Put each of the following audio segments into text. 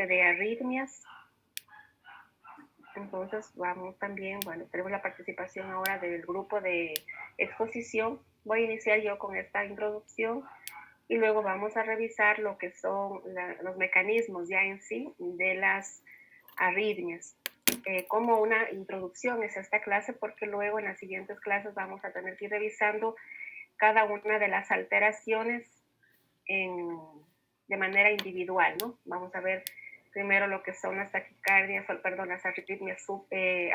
de arritmias. Entonces vamos también, bueno, tenemos la participación ahora del grupo de exposición. Voy a iniciar yo con esta introducción y luego vamos a revisar lo que son los mecanismos ya en sí de las arritmias. Como una introducción es esta clase, porque luego en las siguientes clases vamos a tener que ir revisando cada una de las alteraciones de manera individual, ¿no? Vamos a ver primero lo que son las taquicardias, perdón, las arritmias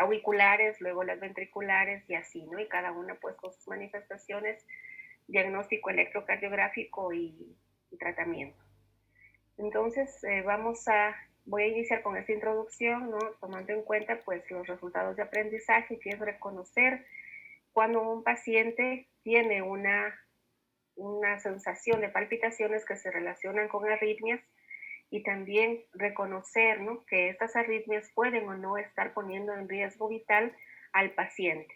auriculares, luego las ventriculares y así, ¿no? Y cada una pues con sus manifestaciones, diagnóstico electrocardiográfico y tratamiento. Entonces, voy a iniciar con esta introducción, ¿no? Tomando en cuenta pues los resultados de aprendizaje, que es reconocer cuando un paciente tiene una sensación de palpitaciones que se relacionan con arritmias, y también reconocer, ¿no?, que estas arritmias pueden o no estar poniendo en riesgo vital al paciente.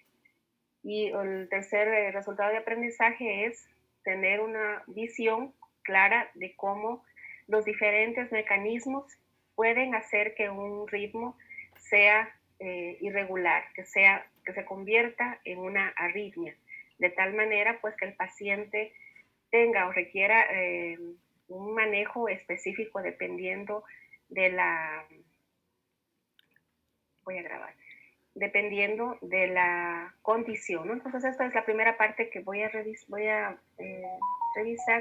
Y el tercer resultado de aprendizaje es tener una visión clara de cómo los diferentes mecanismos pueden hacer que un ritmo sea irregular, que se convierta en una arritmia, de tal manera pues que el paciente tenga o requiera un manejo específico dependiendo de la, voy a grabar, dependiendo de la condición, ¿no? Entonces esta es la primera parte que voy a revisar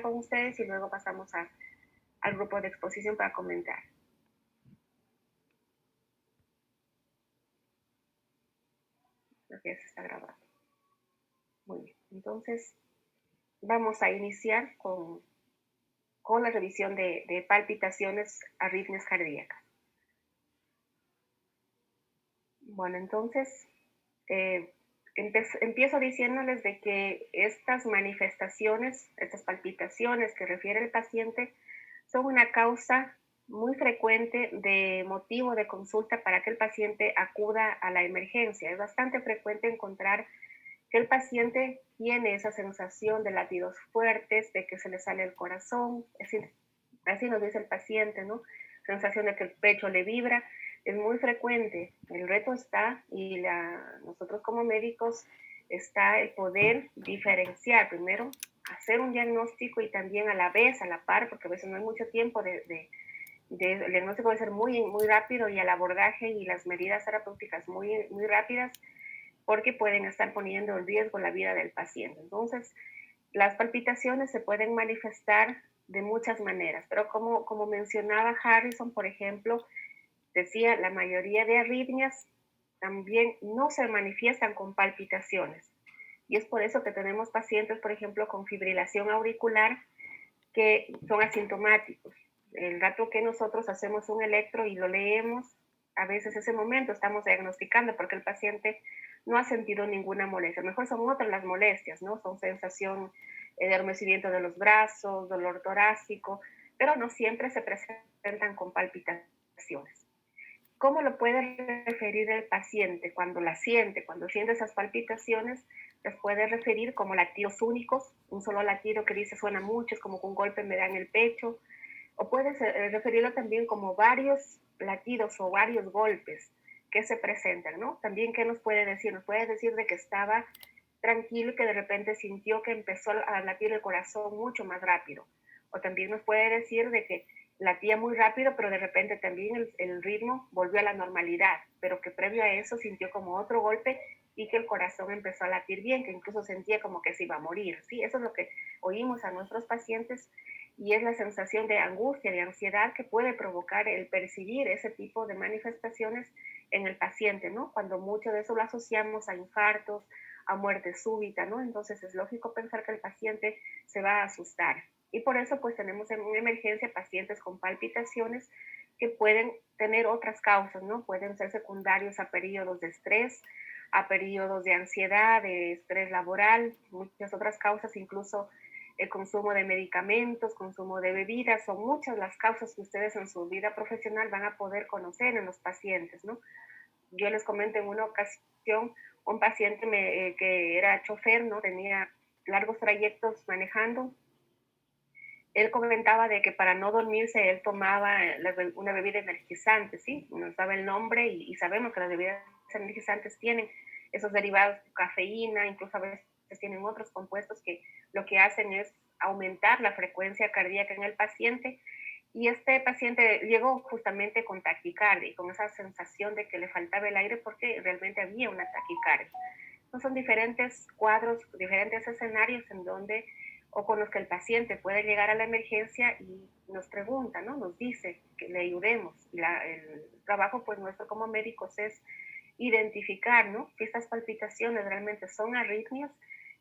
con ustedes, y luego pasamos al grupo de exposición para comentar. Creo que ya se está grabando. Muy bien, entonces vamos a iniciar con la revisión de palpitaciones, arritmias cardíacas. Bueno, entonces empiezo diciéndoles de que estas manifestaciones, estas palpitaciones que refiere el paciente, son una causa muy frecuente de motivo de consulta para que el paciente acuda a la emergencia. Es bastante frecuente encontrar que el paciente tiene esa sensación de latidos fuertes, de que se le sale el corazón, es decir, así nos dice el paciente, ¿no? Sensación de que el pecho le vibra, es muy frecuente. El reto está, y nosotros como médicos, está el poder diferenciar, primero, hacer un diagnóstico y también a la vez, a la par, porque a veces no hay mucho tiempo el diagnóstico puede ser muy, muy rápido, y el abordaje y las medidas terapéuticas muy, muy rápidas, porque pueden estar poniendo en riesgo la vida del paciente. Entonces, las palpitaciones se pueden manifestar de muchas maneras, pero como mencionaba Harrison, por ejemplo, decía, la mayoría de arritmias también no se manifiestan con palpitaciones. Y es por eso que tenemos pacientes, por ejemplo, con fibrilación auricular, que son asintomáticos. El rato que nosotros hacemos un electro y lo leemos, a veces ese momento estamos diagnosticando porque el paciente no ha sentido ninguna molestia. A lo mejor son otras las molestias, ¿no? Son sensación de adormecimiento de los brazos, dolor torácico, pero no siempre se presentan con palpitaciones. ¿Cómo lo puede referir el paciente cuando la siente? Cuando siente esas palpitaciones, las puede referir como latidos únicos, un solo latido que dice suena mucho, es como que un golpe me da en el pecho, o puede referirlo también como varios latidos o varios golpes que se presentan, ¿no? También, ¿qué nos puede decir? Nos puede decir de que estaba tranquilo y que de repente sintió que empezó a latir el corazón mucho más rápido. O también nos puede decir de que latía muy rápido, pero de repente también el ritmo volvió a la normalidad, pero que previo a eso sintió como otro golpe y que el corazón empezó a latir bien, que incluso sentía como que se iba a morir, ¿sí? Eso es lo que oímos a nuestros pacientes, y es la sensación de angustia, de ansiedad que puede provocar el percibir ese tipo de manifestaciones en el paciente, ¿no? Cuando mucho de eso lo asociamos a infartos, a muerte súbita, ¿no? Entonces es lógico pensar que el paciente se va a asustar. Y por eso pues tenemos en una emergencia pacientes con palpitaciones que pueden tener otras causas, ¿no? Pueden ser secundarios a periodos de estrés, a periodos de ansiedad, de estrés laboral, muchas otras causas, incluso el consumo de medicamentos, consumo de bebidas. Son muchas las causas que ustedes en su vida profesional van a poder conocer en los pacientes, ¿no? Yo les comento en una ocasión, un paciente que era chofer, ¿no? Tenía largos trayectos manejando, él comentaba de que para no dormirse él tomaba una bebida energizante, ¿sí? Nos daba el nombre y sabemos que las bebidas energizantes tienen esos derivados de cafeína, incluso a veces tienen otros compuestos que lo que hacen es aumentar la frecuencia cardíaca en el paciente y este paciente llegó justamente con taquicardia y con esa sensación de que le faltaba el aire porque realmente había una taquicardia. No son diferentes cuadros, diferentes escenarios en donde o con los que el paciente puede llegar a la emergencia y nos pregunta, ¿no? Nos dice que le ayudemos. El trabajo pues nuestro como médicos es identificar, ¿no? Si estas palpitaciones realmente son arritmias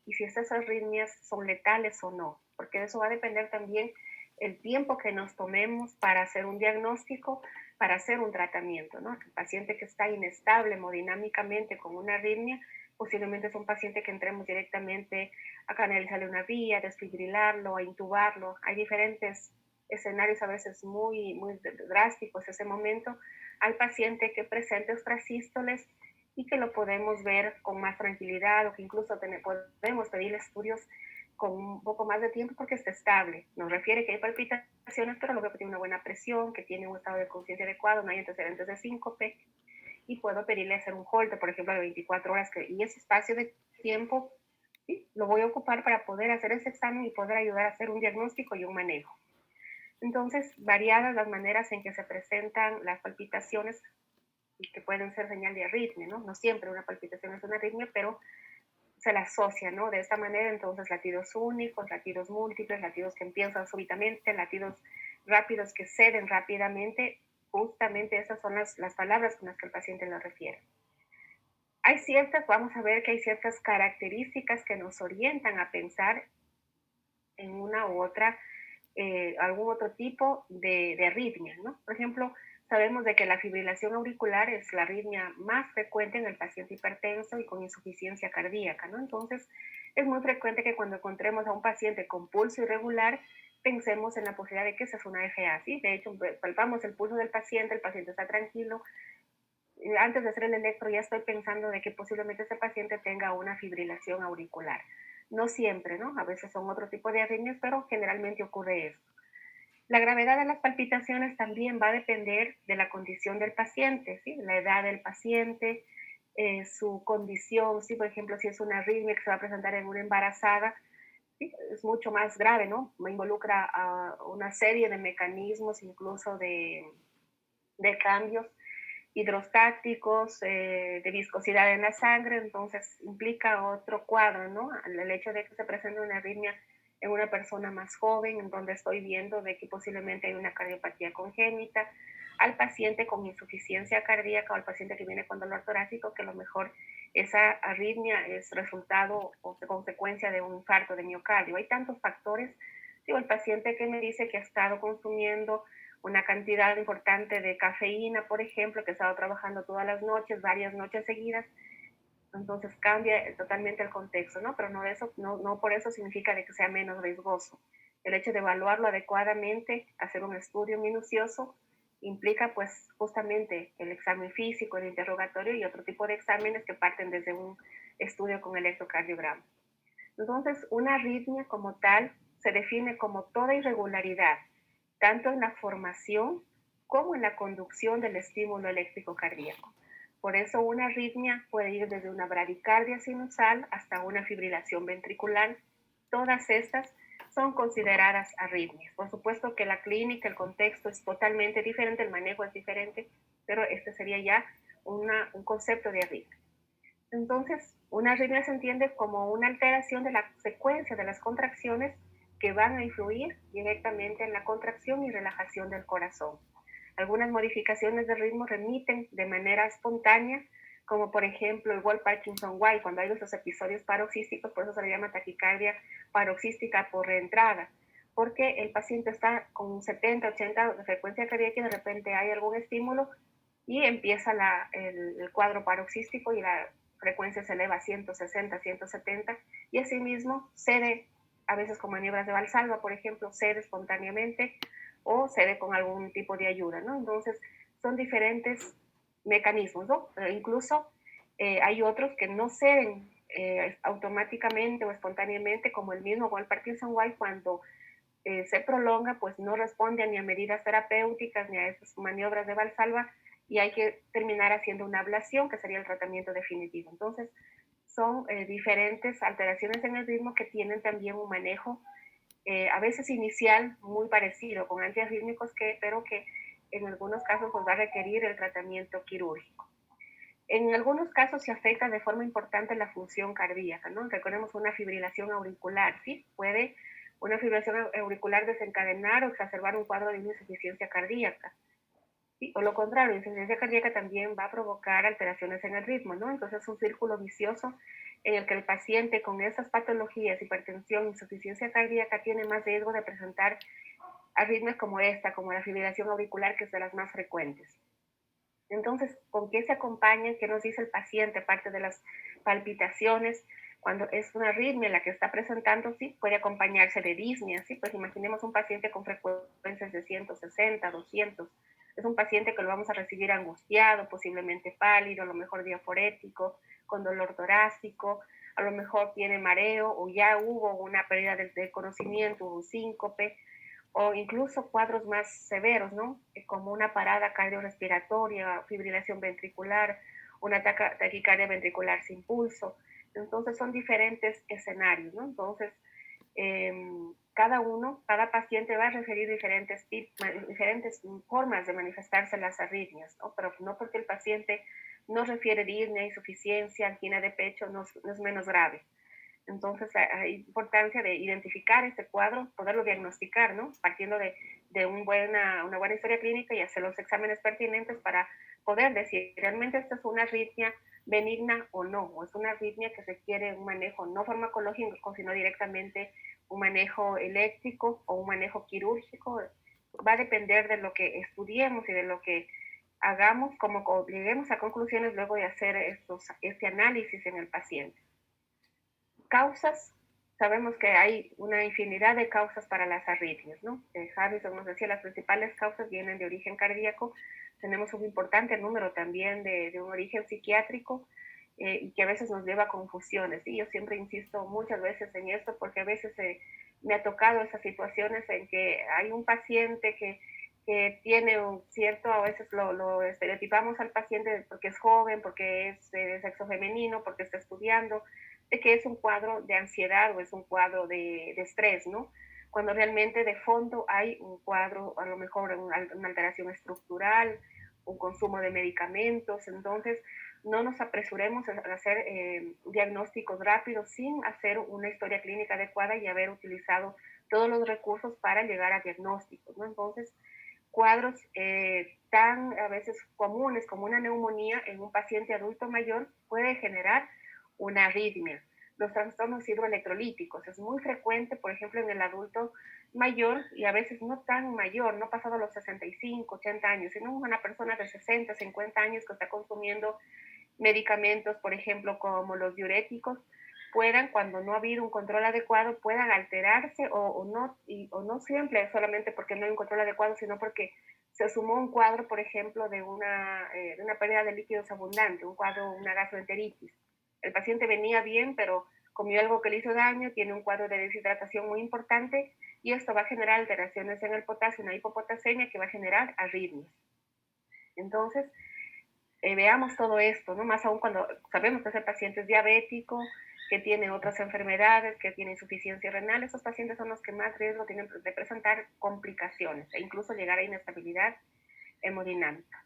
y si estas arritmias son letales o no, porque de eso va a depender también el tiempo que nos tomemos para hacer un diagnóstico, para hacer un tratamiento, ¿no? El paciente que está inestable hemodinámicamente con una arritmia, posiblemente es un paciente que entremos directamente a canalizarle una vía, a desfibrilarlo, a intubarlo. Hay diferentes escenarios a veces muy drásticos ese momento al paciente que presente extrasístoles y que lo podemos ver con más tranquilidad o que incluso podemos pedir estudios con un poco más de tiempo porque está estable. Nos refiere que hay palpitaciones, pero luego que tiene una buena presión, que tiene un estado de conciencia adecuado, no hay antecedentes de síncope y puedo pedirle hacer un holter, por ejemplo, de 24 horas y ese espacio de tiempo ¿sí? Lo voy a ocupar para poder hacer ese examen y poder ayudar a hacer un diagnóstico y un manejo. Entonces, variadas las maneras en que se presentan las palpitaciones y que pueden ser señal de arritmia, ¿no? No siempre una palpitación es una arritmia, pero se la asocia, ¿no? De esta manera, entonces, latidos únicos, latidos múltiples, latidos que empiezan súbitamente, latidos rápidos que ceden rápidamente, justamente esas son las palabras con las que el paciente lo refiere. Hay ciertas, vamos a ver que hay ciertas características que nos orientan a pensar en una u otra, algún otro tipo de arritmia, ¿no? Por ejemplo, sabemos de que la fibrilación auricular es la arritmia más frecuente en el paciente hipertenso y con insuficiencia cardíaca, ¿no? Entonces, es muy frecuente que cuando encontremos a un paciente con pulso irregular, pensemos en la posibilidad de que esa es una FA, ¿sí? De hecho, palpamos el pulso del paciente, el paciente está tranquilo, antes de hacer el electro ya estoy pensando de que posiblemente ese paciente tenga una fibrilación auricular. No siempre, ¿no? A veces son otro tipo de arritmias, pero generalmente ocurre esto. La gravedad de las palpitaciones también va a depender de la condición del paciente, ¿sí? La edad del paciente, su condición, ¿sí? Por ejemplo, si es una arritmia que se va a presentar en una embarazada, ¿sí? Es mucho más grave, ¿no? Me involucra a una serie de mecanismos, incluso de cambios hidrostáticos, de viscosidad en la sangre, entonces implica otro cuadro, ¿no? El hecho de que se presente una arritmia en una persona más joven, en donde estoy viendo de que posiblemente hay una cardiopatía congénita, al paciente con insuficiencia cardíaca o al paciente que viene con dolor torácico, que a lo mejor esa arritmia es resultado o consecuencia de un infarto de miocardio. Hay tantos factores. Digo, el paciente que me dice que ha estado consumiendo una cantidad importante de cafeína, por ejemplo, que he estado trabajando todas las noches, varias noches seguidas, entonces cambia totalmente el contexto, ¿no? Pero no por eso significa de que sea menos riesgoso. El hecho de evaluarlo adecuadamente, hacer un estudio minucioso, implica pues justamente el examen físico, el interrogatorio y otro tipo de exámenes que parten desde un estudio con electrocardiograma. Entonces, una arritmia como tal se define como toda irregularidad, tanto en la formación como en la conducción del estímulo eléctrico cardíaco. Por eso una arritmia puede ir desde una bradicardia sinusal hasta una fibrilación ventricular. Todas estas son consideradas arritmias. Por supuesto que la clínica, el contexto es totalmente diferente, el manejo es diferente, pero este sería ya un concepto de arritmia. Entonces, una arritmia se entiende como una alteración de la secuencia de las contracciones que van a influir directamente en la contracción y relajación del corazón. Algunas modificaciones del ritmo remiten de manera espontánea, como por ejemplo el Wolff-Parkinson-White, cuando hay esos episodios paroxísticos, por eso se le llama taquicardia paroxística por reentrada, porque el paciente está con 70, 80 de frecuencia cardíaca y de repente hay algún estímulo y empieza el cuadro paroxístico y la frecuencia se eleva a 160, 170 y asimismo cede a veces con maniobras de Valsalva, por ejemplo, cede espontáneamente o cede con algún tipo de ayuda, ¿no? Entonces, son diferentes mecanismos, ¿no? Incluso hay otros que no ceden automáticamente o espontáneamente, como el mismo Wolff-Parkinson-White, cuando se prolonga, pues no responde ni a medidas terapéuticas ni a esas maniobras de Valsalva y hay que terminar haciendo una ablación, que sería el tratamiento definitivo. Entonces, son diferentes alteraciones en el ritmo que tienen también un manejo a veces inicial muy parecido con antiarrítmicos, pero que en algunos casos pues, va a requerir el tratamiento quirúrgico. En algunos casos se afecta de forma importante la función cardíaca, ¿no? Recordemos una fibrilación auricular, ¿sí? Puede una fibrilación auricular desencadenar o exacerbar un cuadro de insuficiencia cardíaca. ¿Sí? O lo contrario, la insuficiencia cardíaca también va a provocar alteraciones en el ritmo, ¿no? Entonces es un círculo vicioso en el que el paciente con esas patologías, hipertensión, insuficiencia cardíaca, tiene más riesgo de presentar arritmias como esta, como la fibrilación auricular, que es de las más frecuentes. Entonces, ¿con qué se acompaña? ¿Qué nos dice el paciente? Aparte de las palpitaciones, cuando es una arritmia la que está presentando, sí, puede acompañarse de disnea, sí, pues imaginemos un paciente con frecuencias de 160, 200, es un paciente que lo vamos a recibir angustiado, posiblemente pálido, a lo mejor diaforético, con dolor torácico, a lo mejor tiene mareo o ya hubo una pérdida de conocimiento, un síncope, o incluso cuadros más severos, ¿no? Como una parada cardiorrespiratoria, fibrilación ventricular, una taquicardia ventricular sin pulso. Entonces son diferentes escenarios, ¿no? Entonces, cada paciente va a referir diferentes formas de manifestarse las arritmias, ¿no? Pero no porque el paciente no refiere disnea, insuficiencia, angina de pecho, no es menos grave. Entonces hay importancia de identificar este cuadro, poderlo diagnosticar, ¿no? Partiendo de una buena historia clínica y hacer los exámenes pertinentes para poder decir, ¿realmente esta es una arritmia benigna o no? ¿O es una arritmia que requiere un manejo no farmacológico, sino directamente un manejo eléctrico o un manejo quirúrgico? Va a depender de lo que estudiemos y de lo que hagamos, como lleguemos a conclusiones luego de hacer este análisis en el paciente. Causas, sabemos que hay una infinidad de causas para las arritmias, ¿no? Harrison nos decía, las principales causas vienen de origen cardíaco, tenemos un importante número también de un origen psiquiátrico y que a veces nos lleva a confusiones, y yo siempre insisto muchas veces en esto porque a veces me ha tocado esas situaciones en que hay un paciente que tiene un cierto, a veces lo estereotipamos al paciente porque es joven, porque es de sexo femenino, porque está estudiando, de que es un cuadro de ansiedad o es un cuadro de estrés, ¿no? Cuando realmente de fondo hay un cuadro, a lo mejor una alteración estructural, un consumo de medicamentos. Entonces no nos apresuremos a hacer diagnósticos rápidos sin hacer una historia clínica adecuada y haber utilizado todos los recursos para llegar a diagnósticos, ¿no? Entonces, cuadros tan a veces comunes como una neumonía en un paciente adulto mayor puede generar una arritmia. Los trastornos hidroelectrolíticos es muy frecuente, por ejemplo, en el adulto mayor y a veces no tan mayor, no pasado los 65, 80 años, sino una persona de 60, 50 años que está consumiendo medicamentos, por ejemplo, como los diuréticos, puedan, cuando no ha habido un control adecuado, puedan alterarse o no siempre solamente porque no hay un control adecuado, sino porque se sumó un cuadro, por ejemplo, de una pérdida de líquidos abundante, un cuadro, una gastroenteritis. El paciente venía bien, pero comió algo que le hizo daño, tiene un cuadro de deshidratación muy importante y esto va a generar alteraciones en el potasio, una hipopotasemia que va a generar arritmias. Entonces, veamos todo esto, ¿no? Más aún cuando sabemos que ese paciente es diabético, que tiene otras enfermedades, que tiene insuficiencia renal, esos pacientes son los que más riesgo tienen de presentar complicaciones e incluso llegar a inestabilidad hemodinámica.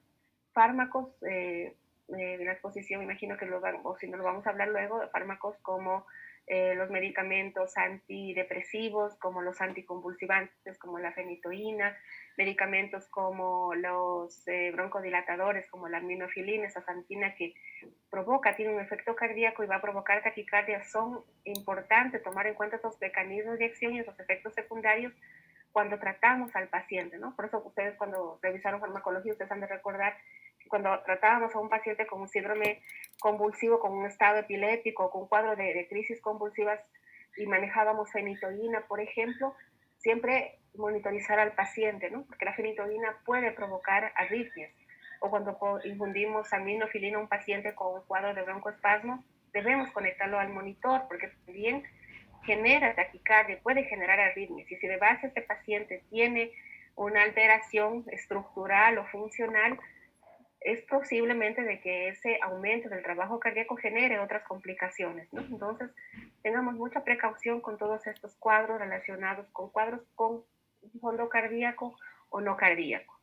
Fármacos, la exposición, imagino que o si no lo vamos a hablar luego, fármacos como los medicamentos antidepresivos, como los anticonvulsivantes, como la fenitoína, medicamentos como los broncodilatadores, como la aminofilina, esa santina que tiene un efecto cardíaco y va a provocar taquicardia. Son importantes tomar en cuenta esos mecanismos de acción y esos efectos secundarios cuando tratamos al paciente, ¿no? Por eso ustedes cuando revisaron farmacología, ustedes han de recordar que cuando tratábamos a un paciente con un síndrome convulsivo, con un estado epiléptico, con un cuadro de crisis convulsivas y manejábamos fenitoína, por ejemplo, siempre monitorizar al paciente, ¿no? Porque la fenitoína puede provocar arritmias. O cuando infundimos aminofilina a un paciente con un cuadro de broncoespasmo, debemos conectarlo al monitor, porque también genera taquicardia, puede generar arritmias. Y si de base este paciente tiene una alteración estructural o funcional, es posiblemente de que ese aumento del trabajo cardíaco genere otras complicaciones, ¿no? Entonces, tengamos mucha precaución con todos estos cuadros relacionados con cuadros con fondo cardíaco o no cardíaco.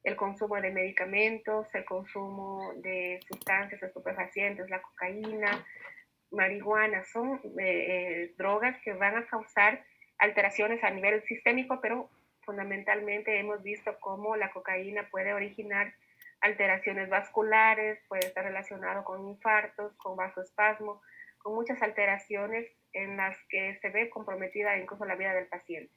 El consumo de medicamentos, el consumo de sustancias estupefacientes, la cocaína, marihuana, son drogas que van a causar alteraciones a nivel sistémico, pero fundamentalmente hemos visto cómo la cocaína puede originar alteraciones vasculares, puede estar relacionado con infartos, con vasoespasmo, con muchas alteraciones en las que se ve comprometida incluso la vida del paciente.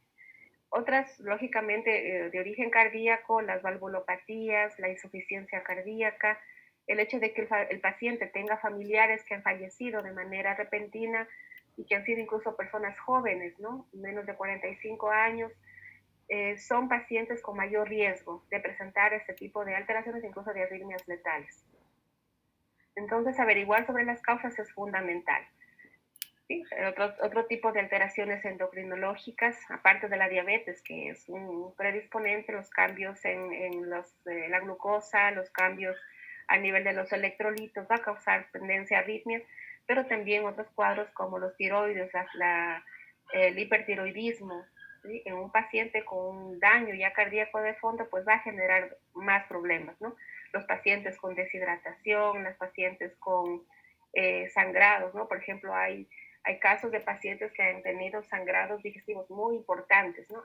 Otras, lógicamente, de origen cardíaco, las valvulopatías, la insuficiencia cardíaca, el hecho de que el paciente tenga familiares que han fallecido de manera repentina y que han sido incluso personas jóvenes, ¿no? Menos de 45 años, son pacientes con mayor riesgo de presentar este tipo de alteraciones, incluso de arritmias letales. Entonces, averiguar sobre las causas es fundamental. ¿Sí? Otro tipo de alteraciones endocrinológicas, aparte de la diabetes, que es un predisponente, los cambios en la glucosa, los cambios a nivel de los electrolitos, va a causar tendencia a arritmias, pero también otros cuadros como los tiroides, el hipertiroidismo, ¿sí? En un paciente con un daño ya cardíaco de fondo, pues va a generar más problemas, ¿no? Los pacientes con deshidratación, los pacientes con sangrados, ¿no? Por ejemplo, hay casos de pacientes que han tenido sangrados digestivos muy importantes, ¿no?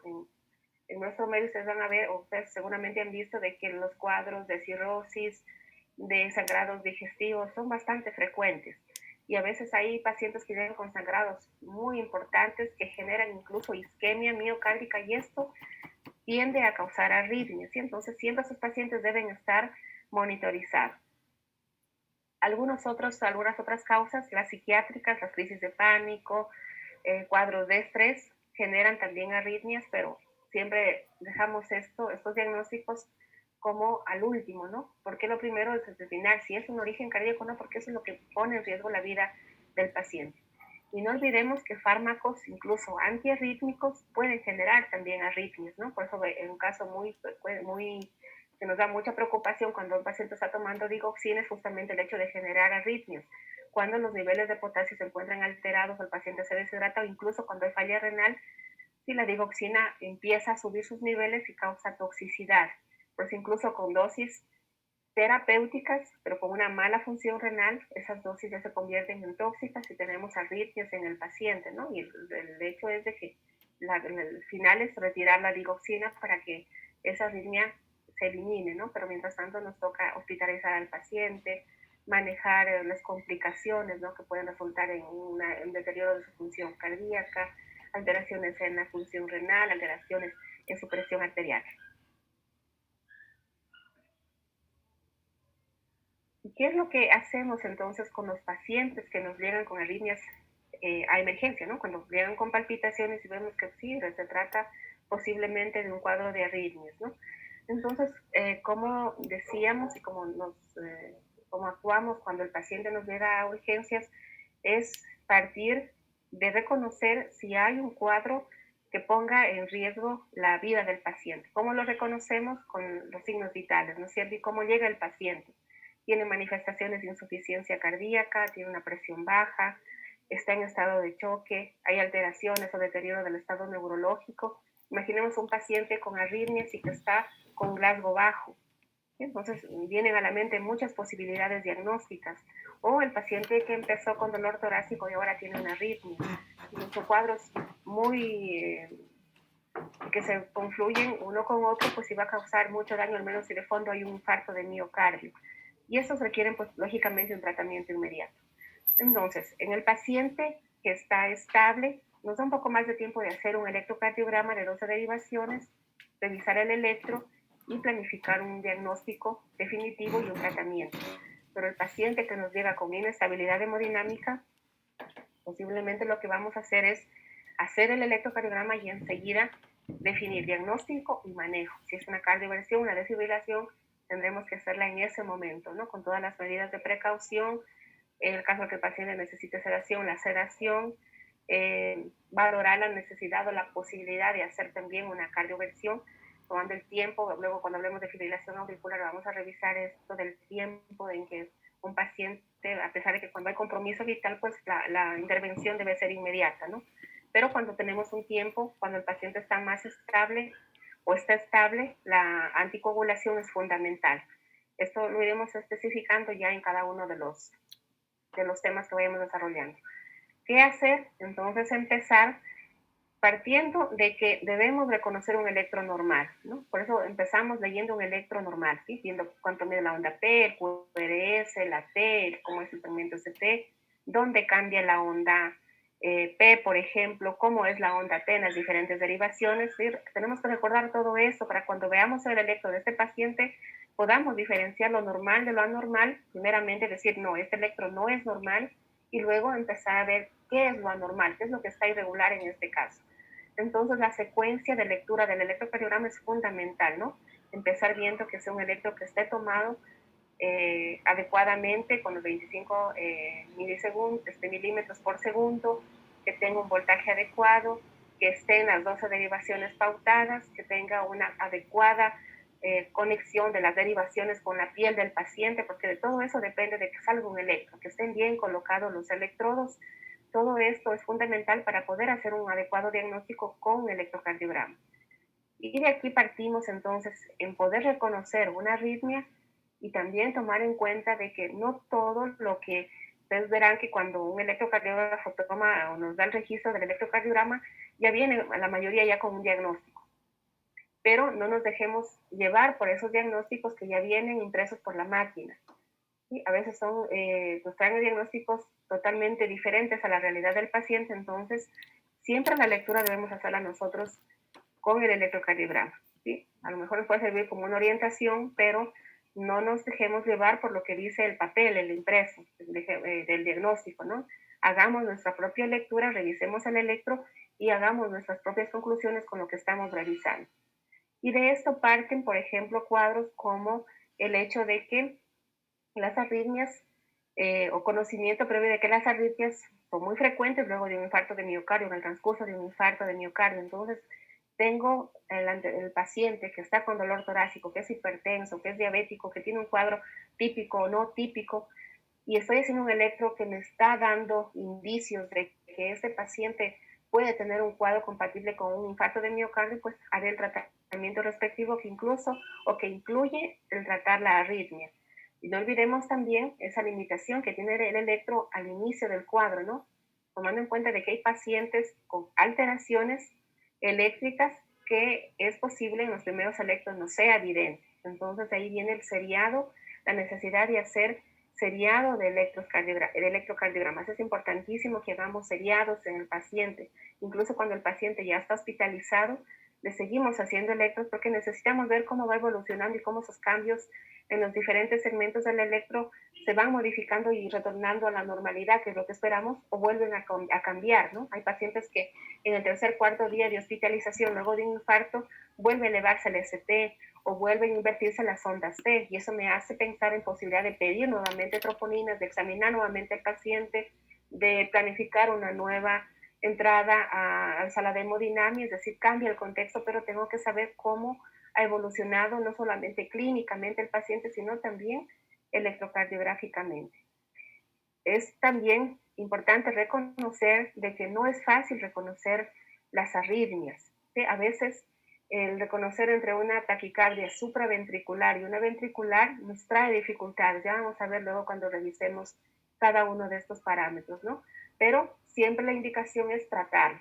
En nuestro medio ustedes van a ver, o ustedes seguramente han visto de que los cuadros de cirrosis, de sangrados digestivos son bastante frecuentes. Y a veces hay pacientes que llegan con sangrados muy importantes que generan incluso isquemia miocárdica y esto tiende a causar arritmias, ¿sí? Entonces siempre esos pacientes deben estar monitorizados. Algunas otras causas, las psiquiátricas, las crisis de pánico, cuadros de estrés, generan también arritmias, pero siempre dejamos estos diagnósticos como al último, ¿no? Porque lo primero es determinar si es un origen cardíaco o no, porque eso es lo que pone en riesgo la vida del paciente. Y no olvidemos que fármacos, incluso antiarrítmicos, pueden generar también arritmias, ¿no? Por eso en un caso muy que nos da mucha preocupación cuando un paciente está tomando digoxina es justamente el hecho de generar arritmias. Cuando los niveles de potasio se encuentran alterados, el paciente se deshidrata o incluso cuando hay falla renal, si la digoxina empieza a subir sus niveles y causa toxicidad. Pues incluso con dosis terapéuticas, pero con una mala función renal, esas dosis ya se convierten en tóxicas y tenemos arritmias en el paciente, ¿no? Y el hecho es de que el final es retirar la digoxina para que esa arritmia se elimine, ¿no? Pero mientras tanto nos toca hospitalizar al paciente, manejar las complicaciones, ¿no? Que pueden resultar en un deterioro de su función cardíaca, alteraciones en la función renal, alteraciones en su presión arterial. ¿Y qué es lo que hacemos entonces con los pacientes que nos llegan con arritmias a emergencia, ¿no? Cuando llegan con palpitaciones y vemos que sí, se trata posiblemente de un cuadro de arritmias, ¿no? Entonces, como decíamos y como actuamos cuando el paciente nos llega a urgencias, es partir de reconocer si hay un cuadro que ponga en riesgo la vida del paciente. ¿Cómo lo reconocemos? Con los signos vitales, ¿no es cierto? Y cómo llega el paciente. Tiene manifestaciones de insuficiencia cardíaca, tiene una presión baja, está en estado de choque, hay alteraciones o deterioro del estado neurológico. Imaginemos un paciente con arritmias y que está con Glasgow bajo. Entonces vienen a la mente muchas posibilidades diagnósticas. O el paciente que empezó con dolor torácico y ahora tiene una arritmia. Son cuadros muy que se confluyen uno con otro, pues si va a causar mucho daño, al menos si de fondo hay un infarto de miocardio. Y estos requieren, pues, lógicamente un tratamiento inmediato. Entonces, en el paciente que está estable, nos da un poco más de tiempo de hacer un electrocardiograma de 12 derivaciones, revisar el electro y planificar un diagnóstico definitivo y un tratamiento. Pero el paciente que nos llega con inestabilidad hemodinámica, posiblemente lo que vamos a hacer es hacer el electrocardiograma y enseguida definir diagnóstico y manejo. Si es una cardioversión, una desfibrilación, tendremos que hacerla en ese momento, ¿no? Con todas las medidas de precaución. En el caso de que el paciente necesite sedación, la sedación, valorar la necesidad o la posibilidad de hacer también una cardioversión, tomando el tiempo. Luego, cuando hablemos de fibrilación auricular, vamos a revisar esto del tiempo en que un paciente, a pesar de que cuando hay compromiso vital, pues la intervención debe ser inmediata, ¿no? Pero cuando tenemos un tiempo, cuando el paciente está más estable o está estable, la anticoagulación es fundamental. Esto lo iremos especificando ya en cada uno de los temas que vayamos desarrollando. ¿Qué hacer? Entonces empezar partiendo de que debemos reconocer un electro normal, ¿no? Por eso empezamos leyendo un electro normal, ¿sí? Viendo cuánto mide la onda P, el QRS, la T, cómo es el segmento ST, dónde cambia la onda P, por ejemplo, cómo es la onda T en las diferentes derivaciones, ¿sí? Tenemos que recordar todo eso para cuando veamos el electro de este paciente podamos diferenciar lo normal de lo anormal, primeramente decir, no, este electro no es normal, y luego empezar a ver qué es lo anormal, qué es lo que está irregular en este caso. Entonces, la secuencia de lectura del electrocardiograma es fundamental, ¿no? Empezar viendo que sea un electro que esté tomado adecuadamente con los 25 milímetros por segundo, que tenga un voltaje adecuado, que esté en las 12 derivaciones pautadas, que tenga una adecuada conexión de las derivaciones con la piel del paciente, porque de todo eso depende de que salga un electro, que estén bien colocados los electrodos. Todo esto es fundamental para poder hacer un adecuado diagnóstico con un electrocardiograma. Y de aquí partimos entonces en poder reconocer una arritmia y también tomar en cuenta de que no todo lo que ustedes verán que cuando un electrocardiógrafo toma o nos da el registro del electrocardiograma, ya viene la mayoría ya con un diagnóstico. Pero no nos dejemos llevar por esos diagnósticos que ya vienen impresos por la máquina. ¿Sí? A veces nos traen diagnósticos totalmente diferentes a la realidad del paciente, entonces siempre la lectura debemos hacerla nosotros con el electrocardiograma. ¿Sí? A lo mejor nos puede servir como una orientación, pero no nos dejemos llevar por lo que dice el papel, el impreso del diagnóstico, ¿no? Hagamos nuestra propia lectura, revisemos el electro y hagamos nuestras propias conclusiones con lo que estamos revisando. Y de esto parten, por ejemplo, cuadros como el hecho de que las arritmias o conocimiento previo de que las arritmias son muy frecuentes luego de un infarto de miocardio, en el transcurso de un infarto de miocardio. Entonces, tengo el paciente que está con dolor torácico, que es hipertenso, que es diabético, que tiene un cuadro típico o no típico, y estoy haciendo un electro que me está dando indicios de que este paciente puede tener un cuadro compatible con un infarto de miocardio, pues haré el tratamiento respectivo que incluso o que incluye el tratar la arritmia. Y no olvidemos también esa limitación que tiene el electro al inicio del cuadro, ¿no? Tomando en cuenta de que hay pacientes con alteraciones eléctricas que es posible en los primeros electros no sea evidente. Entonces ahí viene el seriado, la necesidad de hacer seriado de electrocardiogramas. Es importantísimo que hagamos seriados en el paciente. Incluso cuando el paciente ya está hospitalizado, le seguimos haciendo electros porque necesitamos ver cómo va evolucionando y cómo esos cambios en los diferentes segmentos del electro se van modificando y retornando a la normalidad, que es lo que esperamos, o vuelven a cambiar, ¿no? Hay pacientes que en el tercer, cuarto día de hospitalización, luego de un infarto, vuelve a elevarse el ST o vuelven a invertirse las ondas T, y eso me hace pensar en posibilidad de pedir nuevamente troponinas, de examinar nuevamente al paciente, de planificar una nueva entrada a sala de hemodinamia, es decir, cambia el contexto, pero tengo que saber cómo ha evolucionado no solamente clínicamente el paciente, sino también electrocardiográficamente. Es también importante reconocer de que no es fácil reconocer las arritmias. ¿Sí? A veces el reconocer entre una taquicardia supraventricular y una ventricular nos trae dificultades. Ya vamos a ver luego cuando revisemos cada uno de estos parámetros, ¿no? Pero siempre la indicación es tratarlo.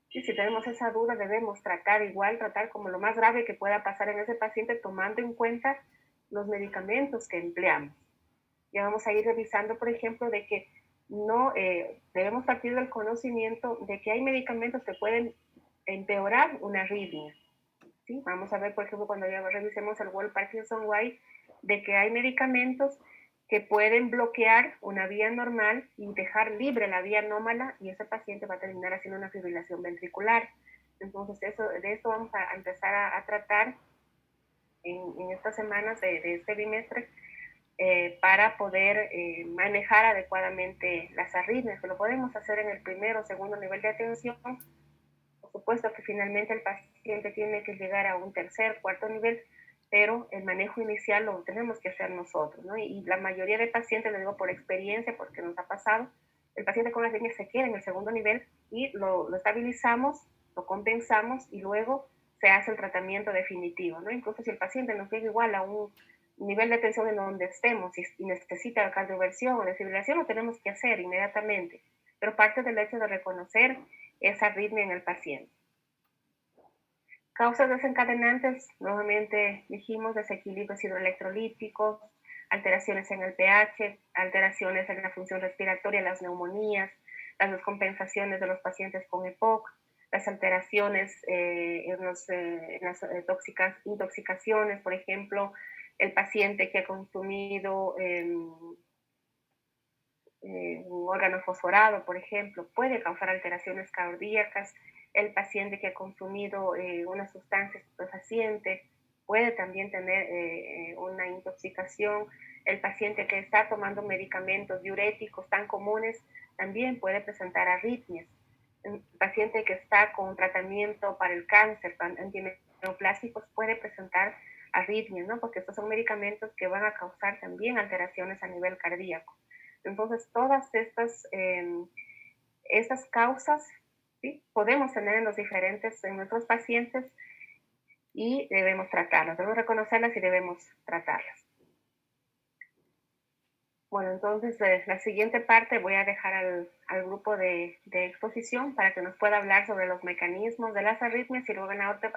Y si tenemos esa duda, debemos tratar como lo más grave que pueda pasar en ese paciente, tomando en cuenta los medicamentos que empleamos. Ya vamos a ir revisando, por ejemplo, de que no debemos partir del conocimiento de que hay medicamentos que pueden empeorar una arritmia. ¿Sí? Vamos a ver, por ejemplo, cuando ya revisemos el World Parkinson White, de que hay medicamentos que pueden bloquear una vía normal y dejar libre la vía anómala, y ese paciente va a terminar haciendo una fibrilación ventricular. Entonces, de esto vamos a empezar a tratar en estas semanas de este bimestre, para poder manejar adecuadamente las arritmias, que lo podemos hacer en el primero o segundo nivel de atención. Por supuesto que finalmente el paciente tiene que llegar a un tercer, cuarto nivel, pero el manejo inicial lo tenemos que hacer nosotros, ¿no? Y la mayoría de pacientes, lo digo por experiencia, porque nos ha pasado, el paciente con arritmias se queda en el segundo nivel y lo estabilizamos, lo compensamos y luego se hace el tratamiento definitivo, ¿no? Incluso si el paciente nos llega igual a un nivel de tensión en donde estemos y necesita cardioversión o desfibrilación, lo tenemos que hacer inmediatamente, pero parte del hecho de reconocer esa arritmia en el paciente. Causas desencadenantes, nuevamente dijimos, desequilibrios hidroelectrolíticos, alteraciones en el pH, alteraciones en la función respiratoria, las neumonías, las descompensaciones de los pacientes con EPOC, las alteraciones en las intoxicaciones, por ejemplo, el paciente que ha consumido un órgano fosforado, por ejemplo, puede causar alteraciones cardíacas. El paciente que ha consumido una sustancia estupefaciente puede también tener una intoxicación. El paciente que está tomando medicamentos diuréticos tan comunes también puede presentar arritmias. El paciente que está con tratamiento para el cáncer, antineoplásticos, puede presentar arritmias, ¿no? Porque estos son medicamentos que van a causar también alteraciones a nivel cardíaco. Entonces, todas estas causas, ¿sí?, podemos tener en nuestros pacientes y debemos tratarlas, debemos reconocerlas y debemos tratarlas. Bueno, entonces la siguiente parte voy a dejar al grupo de exposición para que nos pueda hablar sobre los mecanismos de las arritmias y luego en la otra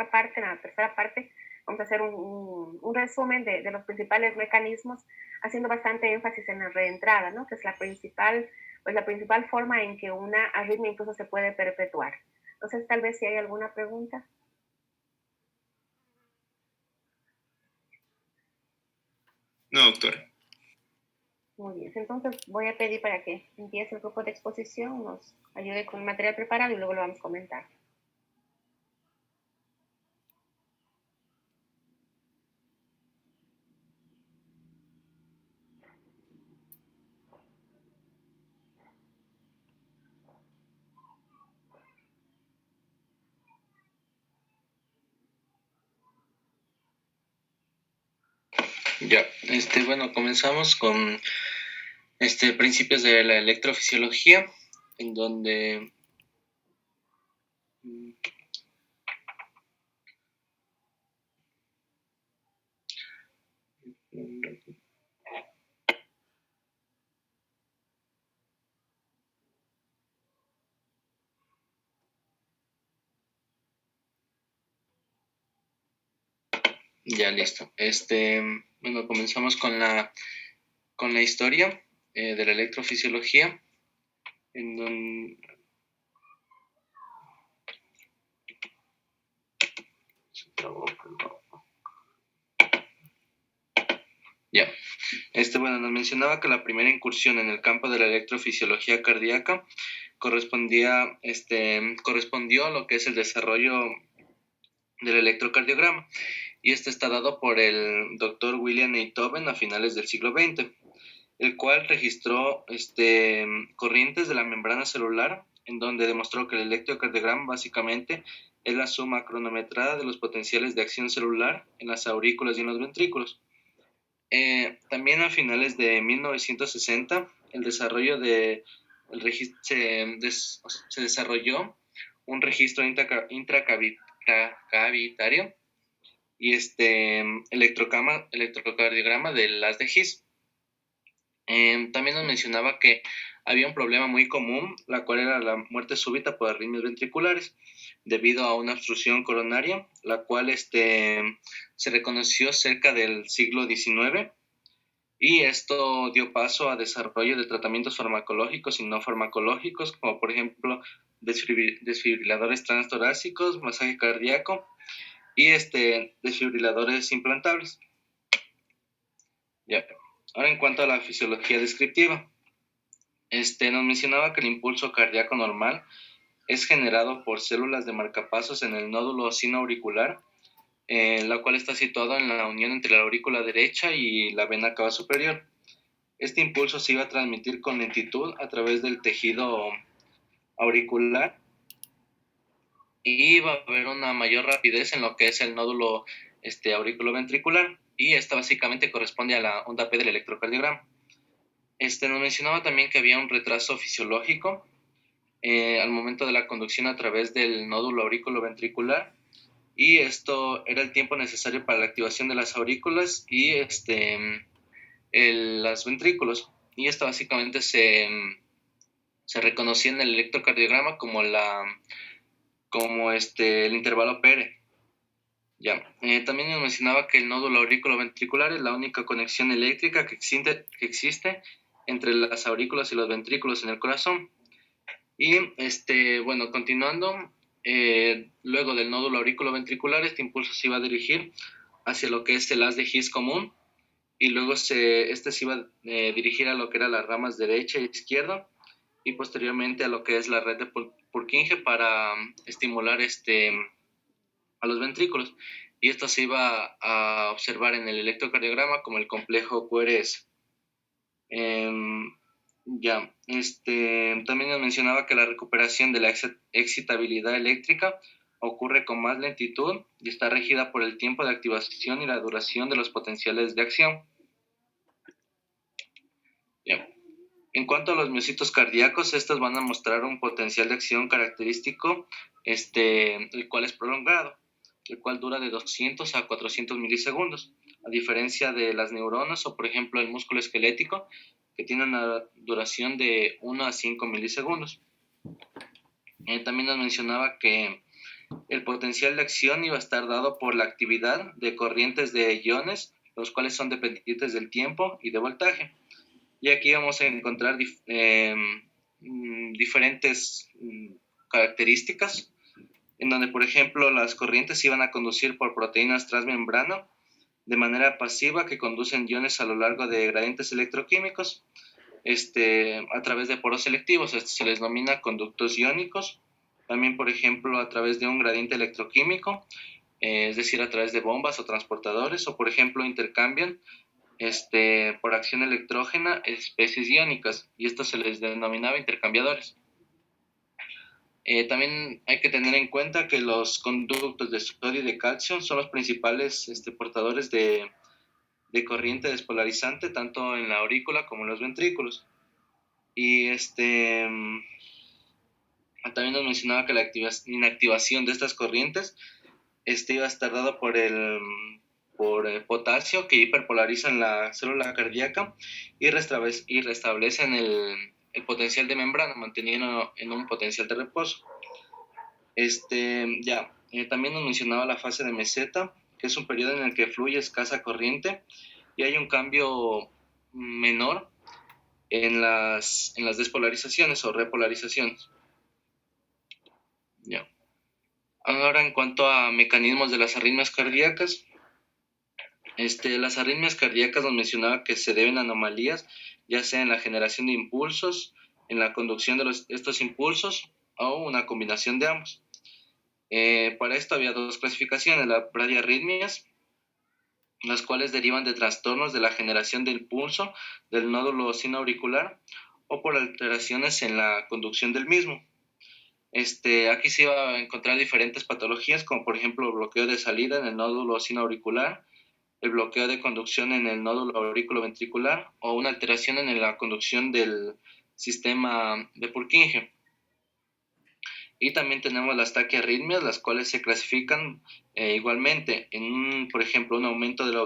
parte, en la tercera parte, vamos a hacer un resumen de los principales mecanismos, haciendo bastante énfasis en la reentrada, ¿no?, que es la principal forma en que una arritmia incluso se puede perpetuar. Entonces, tal vez si hay alguna pregunta. No, doctora. Muy bien, entonces voy a pedir para que empiece el grupo de exposición, nos ayude con el material preparado y luego lo vamos a comentar. Ya, bueno, comenzamos con principios de la electrofisiología, en donde ya listo. Bueno, comenzamos con la historia de la electrofisiología, en donde ya. Bueno, nos mencionaba que la primera incursión en el campo de la electrofisiología cardíaca correspondió a lo que es el desarrollo del electrocardiograma, y está dado por el doctor William Einthoven a finales del siglo XX, el cual registró corrientes de la membrana celular, en donde demostró que el electrocardiograma básicamente es la suma cronometrada de los potenciales de acción celular en las aurículas y en los ventrículos. También a finales de 1960, se desarrolló un registro intracavitario y electrocardiograma del haz de His. También nos mencionaba que había un problema muy común, la cual era la muerte súbita por arritmias ventriculares, debido a una obstrucción coronaria, la cual se reconoció cerca del siglo XIX, y esto dio paso a desarrollo de tratamientos farmacológicos y no farmacológicos, como por ejemplo desfibriladores transtorácicos, masaje cardíaco y desfibriladores implantables. Ya. Ahora, en cuanto a la fisiología descriptiva, nos mencionaba que el impulso cardíaco normal es generado por células de marcapasos en el nódulo sinoauricular, la cual está situado en la unión entre la aurícula derecha y la vena cava superior. Este impulso se iba a transmitir con lentitud a través del tejido auricular y iba a haber una mayor rapidez en lo que es el nódulo auriculoventricular, y esta básicamente corresponde a la onda P del electrocardiograma. Nos mencionaba también que había un retraso fisiológico al momento de la conducción a través del nódulo auriculoventricular, y esto era el tiempo necesario para la activación de las aurículas y los ventrículos, y esto básicamente se reconocía en el electrocardiograma como el intervalo PR. Ya. También nos mencionaba que el nódulo auriculoventricular es la única conexión eléctrica que existe entre las aurículas y los ventrículos en el corazón. Y bueno, continuando, luego del nódulo auriculoventricular, este impulso se iba a dirigir hacia lo que es el haz de His común, y luego se iba a dirigir a lo que eran las ramas derecha e izquierda, y posteriormente a lo que es la red de Purkinje para estimular a los ventrículos. Y esto se iba a observar en el electrocardiograma como el complejo QRS. También nos mencionaba que la recuperación de la excitabilidad eléctrica ocurre con más lentitud y está regida por el tiempo de activación y la duración de los potenciales de acción. Ya. En cuanto a los miocitos cardíacos, estos van a mostrar un potencial de acción característico, el cual es prolongado, el cual dura de 200 a 400 milisegundos, a diferencia de las neuronas o, por ejemplo, el músculo esquelético, que tiene una duración de 1 a 5 milisegundos. También nos mencionaba que el potencial de acción iba a estar dado por la actividad de corrientes de iones, los cuales son dependientes del tiempo y de voltaje. Y aquí vamos a encontrar diferentes características, en donde, por ejemplo, las corrientes iban a conducir por proteínas transmembrana de manera pasiva, que conducen iones a lo largo de gradientes electroquímicos a través de poros selectivos. Esto se les denomina conductos iónicos. También, por ejemplo, a través de un gradiente electroquímico, es decir, a través de bombas o transportadores, o por ejemplo intercambian por acción electrógena especies iónicas, y esto se les denominaba intercambiadores. También hay que tener en cuenta que los conductos de sodio y de calcio son los principales portadores de corriente despolarizante, tanto en la aurícula como en los ventrículos. Y también nos mencionaba que la inactivación de estas corrientes iba a estar dado por potasio, que hiperpolariza en la célula cardíaca y restablecen el potencial de membrana, manteniendo en un potencial de reposo. También nos mencionaba la fase de meseta, que es un periodo en el que fluye escasa corriente y hay un cambio menor en las despolarizaciones o repolarizaciones. Ya. Ahora, en cuanto a mecanismos de las arritmias cardíacas, las arritmias cardíacas nos mencionaba que se deben a anomalías, ya sea en la generación de impulsos, en la conducción de estos impulsos, o una combinación de ambos. Para esto había dos clasificaciones: las bradiarritmias, las cuales derivan de trastornos de la generación del pulso del nódulo sinoauricular o por alteraciones en la conducción del mismo. Aquí se iba a encontrar diferentes patologías, como por ejemplo bloqueo de salida en el nódulo sinoauricular, el bloqueo de conducción en el nódulo auriculoventricular o una alteración en la conducción del sistema de Purkinje. Y también tenemos las taquiarritmias, las cuales se clasifican igualmente en, por ejemplo, un aumento de la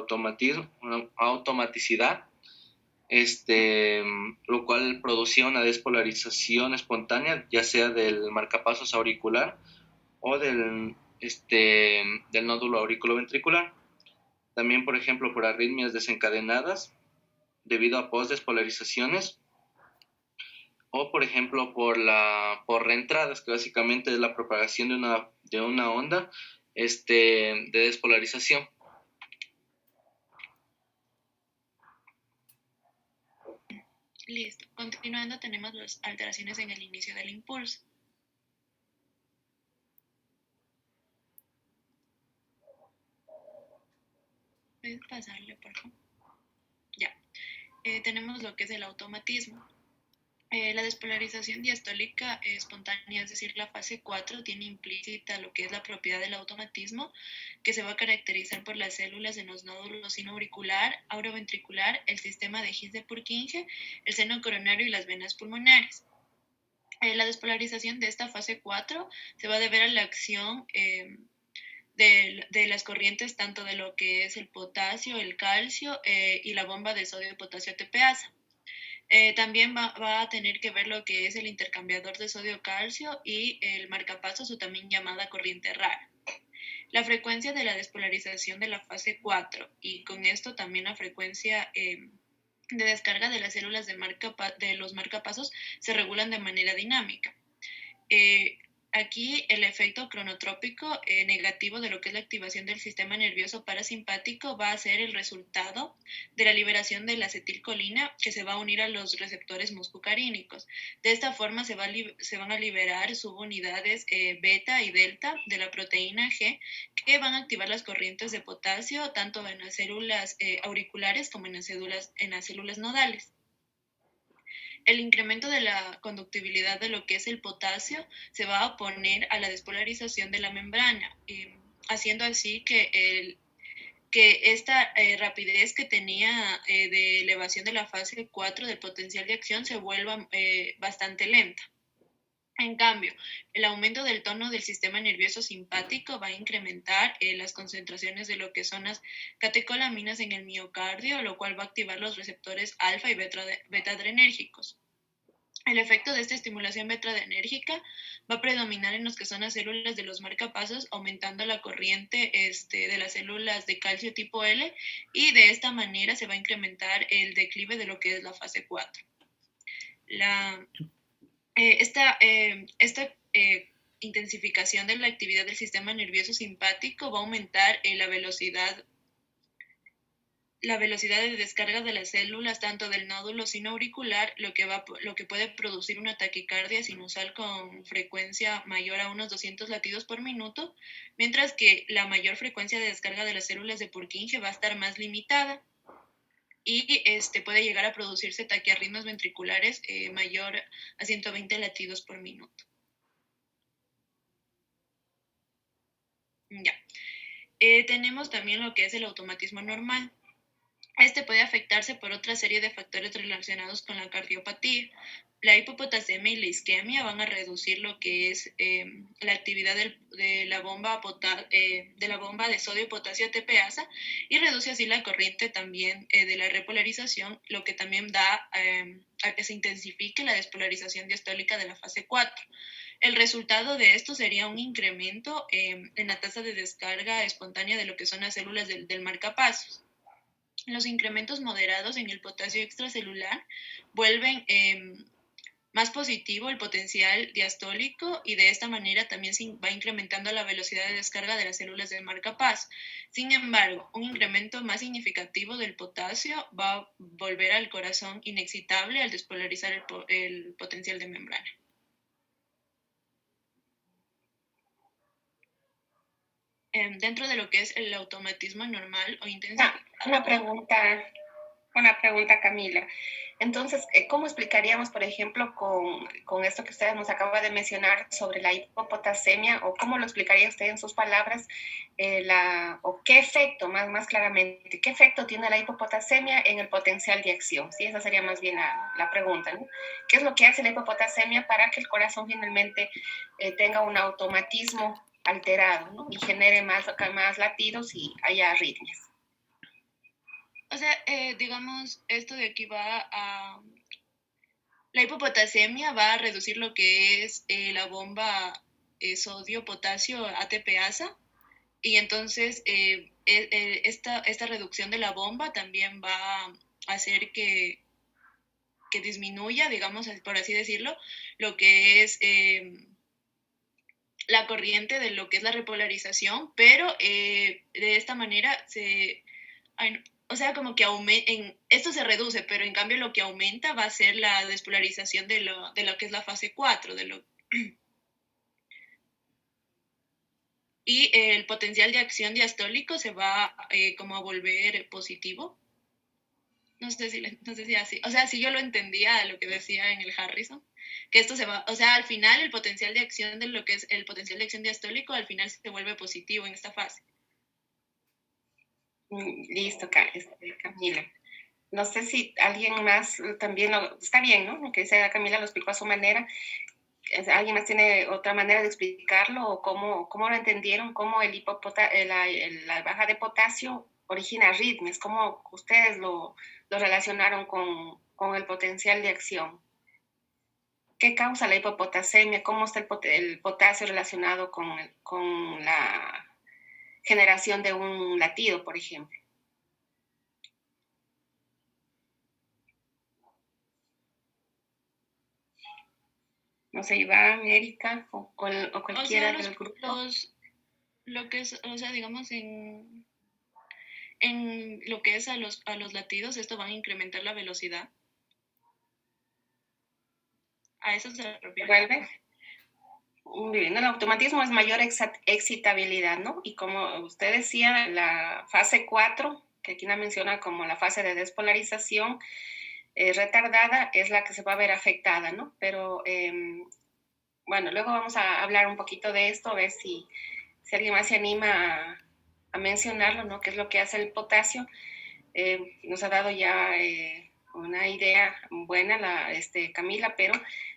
automaticidad, lo cual producía una despolarización espontánea, ya sea del marcapasos auricular o del nódulo auriculoventricular. También, por ejemplo, por arritmias desencadenadas debido a postdespolarizaciones, o por ejemplo por reentradas, que básicamente es la propagación de una onda de despolarización. Listo. Continuando, tenemos las alteraciones en el inicio del impulso. pasarle, por favor. Ya. Tenemos lo que es el automatismo. La despolarización diastólica espontánea, es decir, la fase 4, tiene implícita lo que es la propiedad del automatismo, que se va a caracterizar por las células en los nódulos sinoauricular, auroventricular, el sistema de His de Purkinje, el seno coronario y las venas pulmonares. La despolarización de esta fase 4 se va a deber a la acción de las corrientes tanto de lo que es el potasio, el calcio y la bomba de sodio y potasio ATPasa. También va a tener que ver lo que es el intercambiador de sodio-calcio y el marcapasos, o también llamada corriente rara. La frecuencia de la despolarización de la fase 4 y con esto también la frecuencia de descarga de las células de los marcapasos se regulan de manera dinámica. Aquí el efecto cronotrópico negativo de lo que es la activación del sistema nervioso parasimpático va a ser el resultado de la liberación de la acetilcolina, que se va a unir a los receptores muscucarínicos. De esta forma se van a liberar subunidades beta y delta de la proteína G, que van a activar las corrientes de potasio tanto en las células auriculares como en las células nodales. El incremento de la conductibilidad de lo que es el potasio se va a oponer a la despolarización de la membrana, haciendo así que esta rapidez que tenía de elevación de la fase 4 del potencial de acción se vuelva bastante lenta. En cambio, el aumento del tono del sistema nervioso simpático va a incrementar las concentraciones de lo que son las catecolaminas en el miocardio, lo cual va a activar los receptores alfa y beta adrenérgicos. El efecto de esta estimulación beta-adrenérgica va a predominar en los que son las células de los marcapasos, aumentando la corriente de las células de calcio tipo L, y de esta manera se va a incrementar el declive de lo que es la fase 4. Esta intensificación de la actividad del sistema nervioso simpático va a aumentar la velocidad de descarga de las células tanto del nódulo sinoauricular, lo que puede producir una taquicardia sinusal con frecuencia mayor a unos 200 latidos por minuto, mientras que la mayor frecuencia de descarga de las células de Purkinje va a estar más limitada y puede llegar a producirse taquiarritmias ventriculares mayor a 120 latidos por minuto. Ya. Tenemos también lo que es el automatismo normal. Este puede afectarse por otra serie de factores relacionados con la cardiopatía. La hipopotasemia y la isquemia van a reducir lo que es la actividad de la bomba de sodio y potasio ATPasa, y reduce así la corriente también de la repolarización, lo que también da a que se intensifique la despolarización diastólica de la fase 4. El resultado de esto sería un incremento en la tasa de descarga espontánea de lo que son las células del marcapasos. Los incrementos moderados en el potasio extracelular vuelven más positivo el potencial diastólico, y de esta manera también se va incrementando la velocidad de descarga de las células de marcapaso. Sin embargo, un incremento más significativo del potasio va a volver al corazón inexcitable al despolarizar el potencial de membrana. Dentro de lo que es el automatismo normal o intensivo. Una pregunta, Camila. Entonces, ¿cómo explicaríamos, por ejemplo, con esto que usted nos acaba de mencionar sobre la hipopotasemia, o cómo lo explicaría usted en sus palabras, o qué efecto, más claramente, qué efecto tiene la hipopotasemia en el potencial de acción? Sí, esa sería más bien la pregunta, ¿no? ¿Qué es lo que hace la hipopotasemia para que el corazón finalmente tenga un automatismo alterado, ¿no? Y genere más latidos y haya arritmias? O sea, digamos, esto de aquí la hipopotasemia va a reducir lo que es la bomba sodio-potasio ATPasa, y entonces esta reducción de la bomba también va a hacer que disminuya, digamos, por así decirlo, lo que es la corriente de lo que es la repolarización, pero de esta manera o sea, como que esto se reduce, pero en cambio lo que aumenta va a ser la despolarización de lo que es la fase 4. y el potencial de acción diastólico se va como a volver positivo. No sé si así, o sea, si yo lo entendía lo que decía en el Harrison, que esto se va, o sea, al final el potencial de acción de lo que es el potencial de acción diastólico al final se vuelve positivo en esta fase. Listo, Camila. No sé si alguien más también está bien, ¿no? Lo que dice Camila lo explicó a su manera. ¿Alguien más tiene otra manera de explicarlo o cómo lo entendieron? ¿Cómo la baja de potasio origina arritmias? ¿Cómo ustedes lo relacionaron con el potencial de acción? ¿Qué causa la hipopotasemia? ¿Cómo está el potasio relacionado con la generación de un latido, por ejemplo? No sé, Iván, Erika o cualquiera del grupo. Lo que es, o sea, digamos, en lo que es a los latidos, esto va a incrementar la velocidad. A eso se refiere. ¿Vuelve? El automatismo es mayor excitabilidad, ¿no? Y como usted decía, la fase 4, que aquí la menciona como la fase de despolarización retardada, es la que se va a ver afectada, ¿no? Pero bueno, luego vamos a hablar un poquito de esto, a ver si alguien más se anima a mencionarlo, ¿no? ¿Qué es lo que hace el potasio? Nos ha dado ya una idea buena Camila, pero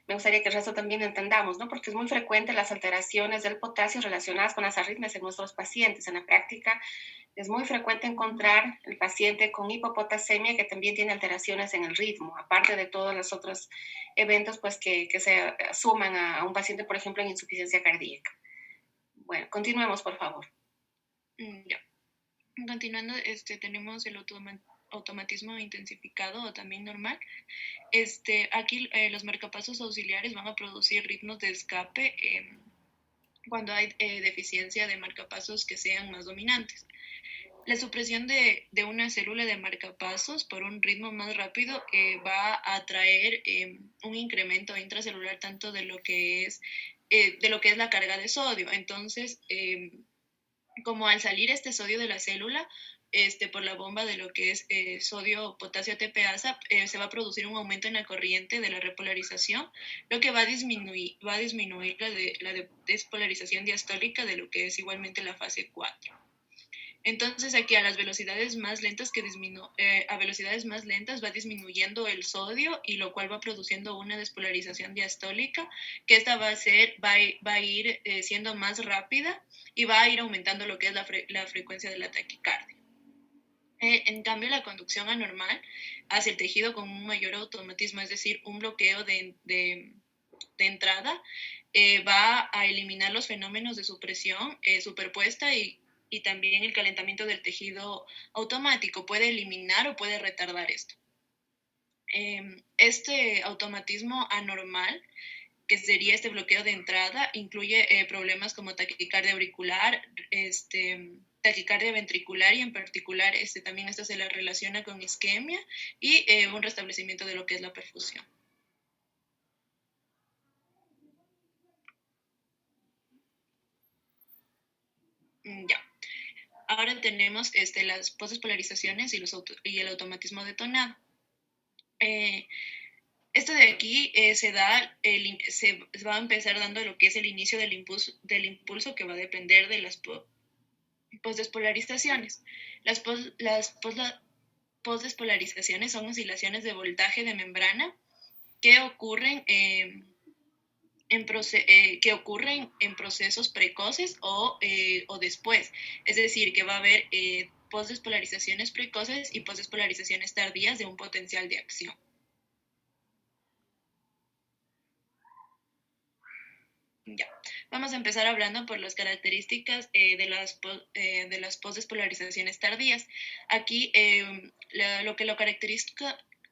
me gustaría que el resto también entendamos, ¿no? Porque es muy frecuente las alteraciones del potasio relacionadas con las arritmias en nuestros pacientes. En la práctica es muy frecuente encontrar el paciente con hipopotasemia que también tiene alteraciones en el ritmo, aparte de todos los otros eventos pues, que se suman a un paciente, por ejemplo, en insuficiencia cardíaca. Bueno, continuemos, por favor. Ya. Continuando, tenemos el automatismo intensificado o también normal. Aquí los marcapasos auxiliares van a producir ritmos de escape cuando hay deficiencia de marcapasos que sean más dominantes. La supresión de una célula de marcapasos por un ritmo más rápido va a traer un incremento intracelular tanto de lo que es la carga de sodio. Entonces, como al salir este sodio de la célula, por la bomba de lo que es sodio, potasio, ATPasa, se va a producir un aumento en la corriente de la repolarización, lo que va a disminuir la despolarización diastólica de lo que es igualmente la fase 4. Entonces aquí a las velocidades más lentas a velocidades más lentas va disminuyendo el sodio y lo cual va produciendo una despolarización diastólica que esta va a ir siendo más rápida y va a ir aumentando lo que es la frecuencia de la taquicardia. En cambio, la conducción anormal hacia el tejido con un mayor automatismo, es decir, un bloqueo de entrada, va a eliminar los fenómenos de supresión superpuesta y también el calentamiento del tejido automático. Puede eliminar o puede retardar esto. Este automatismo anormal, que sería este bloqueo de entrada, incluye problemas como taquicardia auricular, taquicardia ventricular y en particular también esto se la relaciona con isquemia y un restablecimiento de lo que es la perfusión. Ya. Ahora tenemos las posdespolarizaciones y el automatismo detonado. Esto de aquí se va a empezar dando lo que es el inicio del impulso que va a depender de las posdespolarizaciones. Las posdespolarizaciones son oscilaciones de voltaje de membrana que ocurren en procesos precoces o después. Es decir, que va a haber posdespolarizaciones precoces y posdespolarizaciones tardías de un potencial de acción. Ya. Vamos a empezar hablando por las características de las posdespolarizaciones tardías. Aquí lo que lo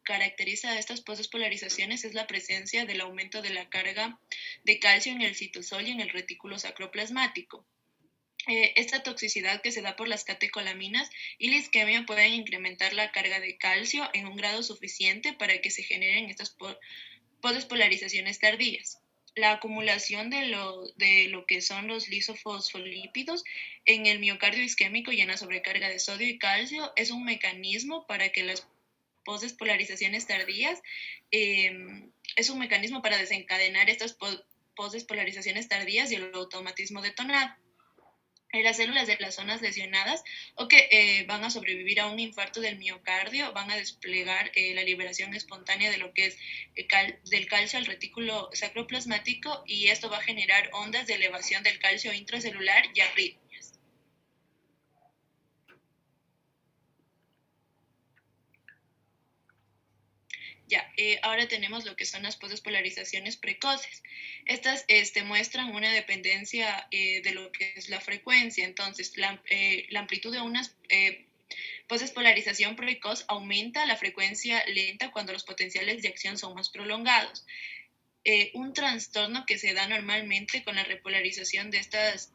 caracteriza a estas posdespolarizaciones es la presencia del aumento de la carga de calcio en el citosol y en el retículo sacroplasmático. Esta toxicidad que se da por las catecolaminas y la isquemia pueden incrementar la carga de calcio en un grado suficiente para que se generen estas posdespolarizaciones tardías. la acumulación de lo que son los lisofosfolípidos en el miocardio isquémico y en la sobrecarga de sodio y calcio es un mecanismo para que las posdespolarizaciones tardías, es un mecanismo para desencadenar estas posdespolarizaciones tardías y el automatismo detonado. Las células de las zonas lesionadas o que van a sobrevivir a un infarto del miocardio van a desplegar la liberación espontánea de lo que es del calcio al retículo sacroplasmático, y esto va a generar ondas de elevación del calcio intracelular y arritmias. Ya, ahora tenemos lo que son las posdespolarizaciones precoces. Estas muestran una dependencia de lo que es la frecuencia. Entonces, la amplitud de unas posdespolarización precoz aumenta la frecuencia lenta cuando los potenciales de acción son más prolongados. Un trastorno que se da normalmente con la repolarización de estas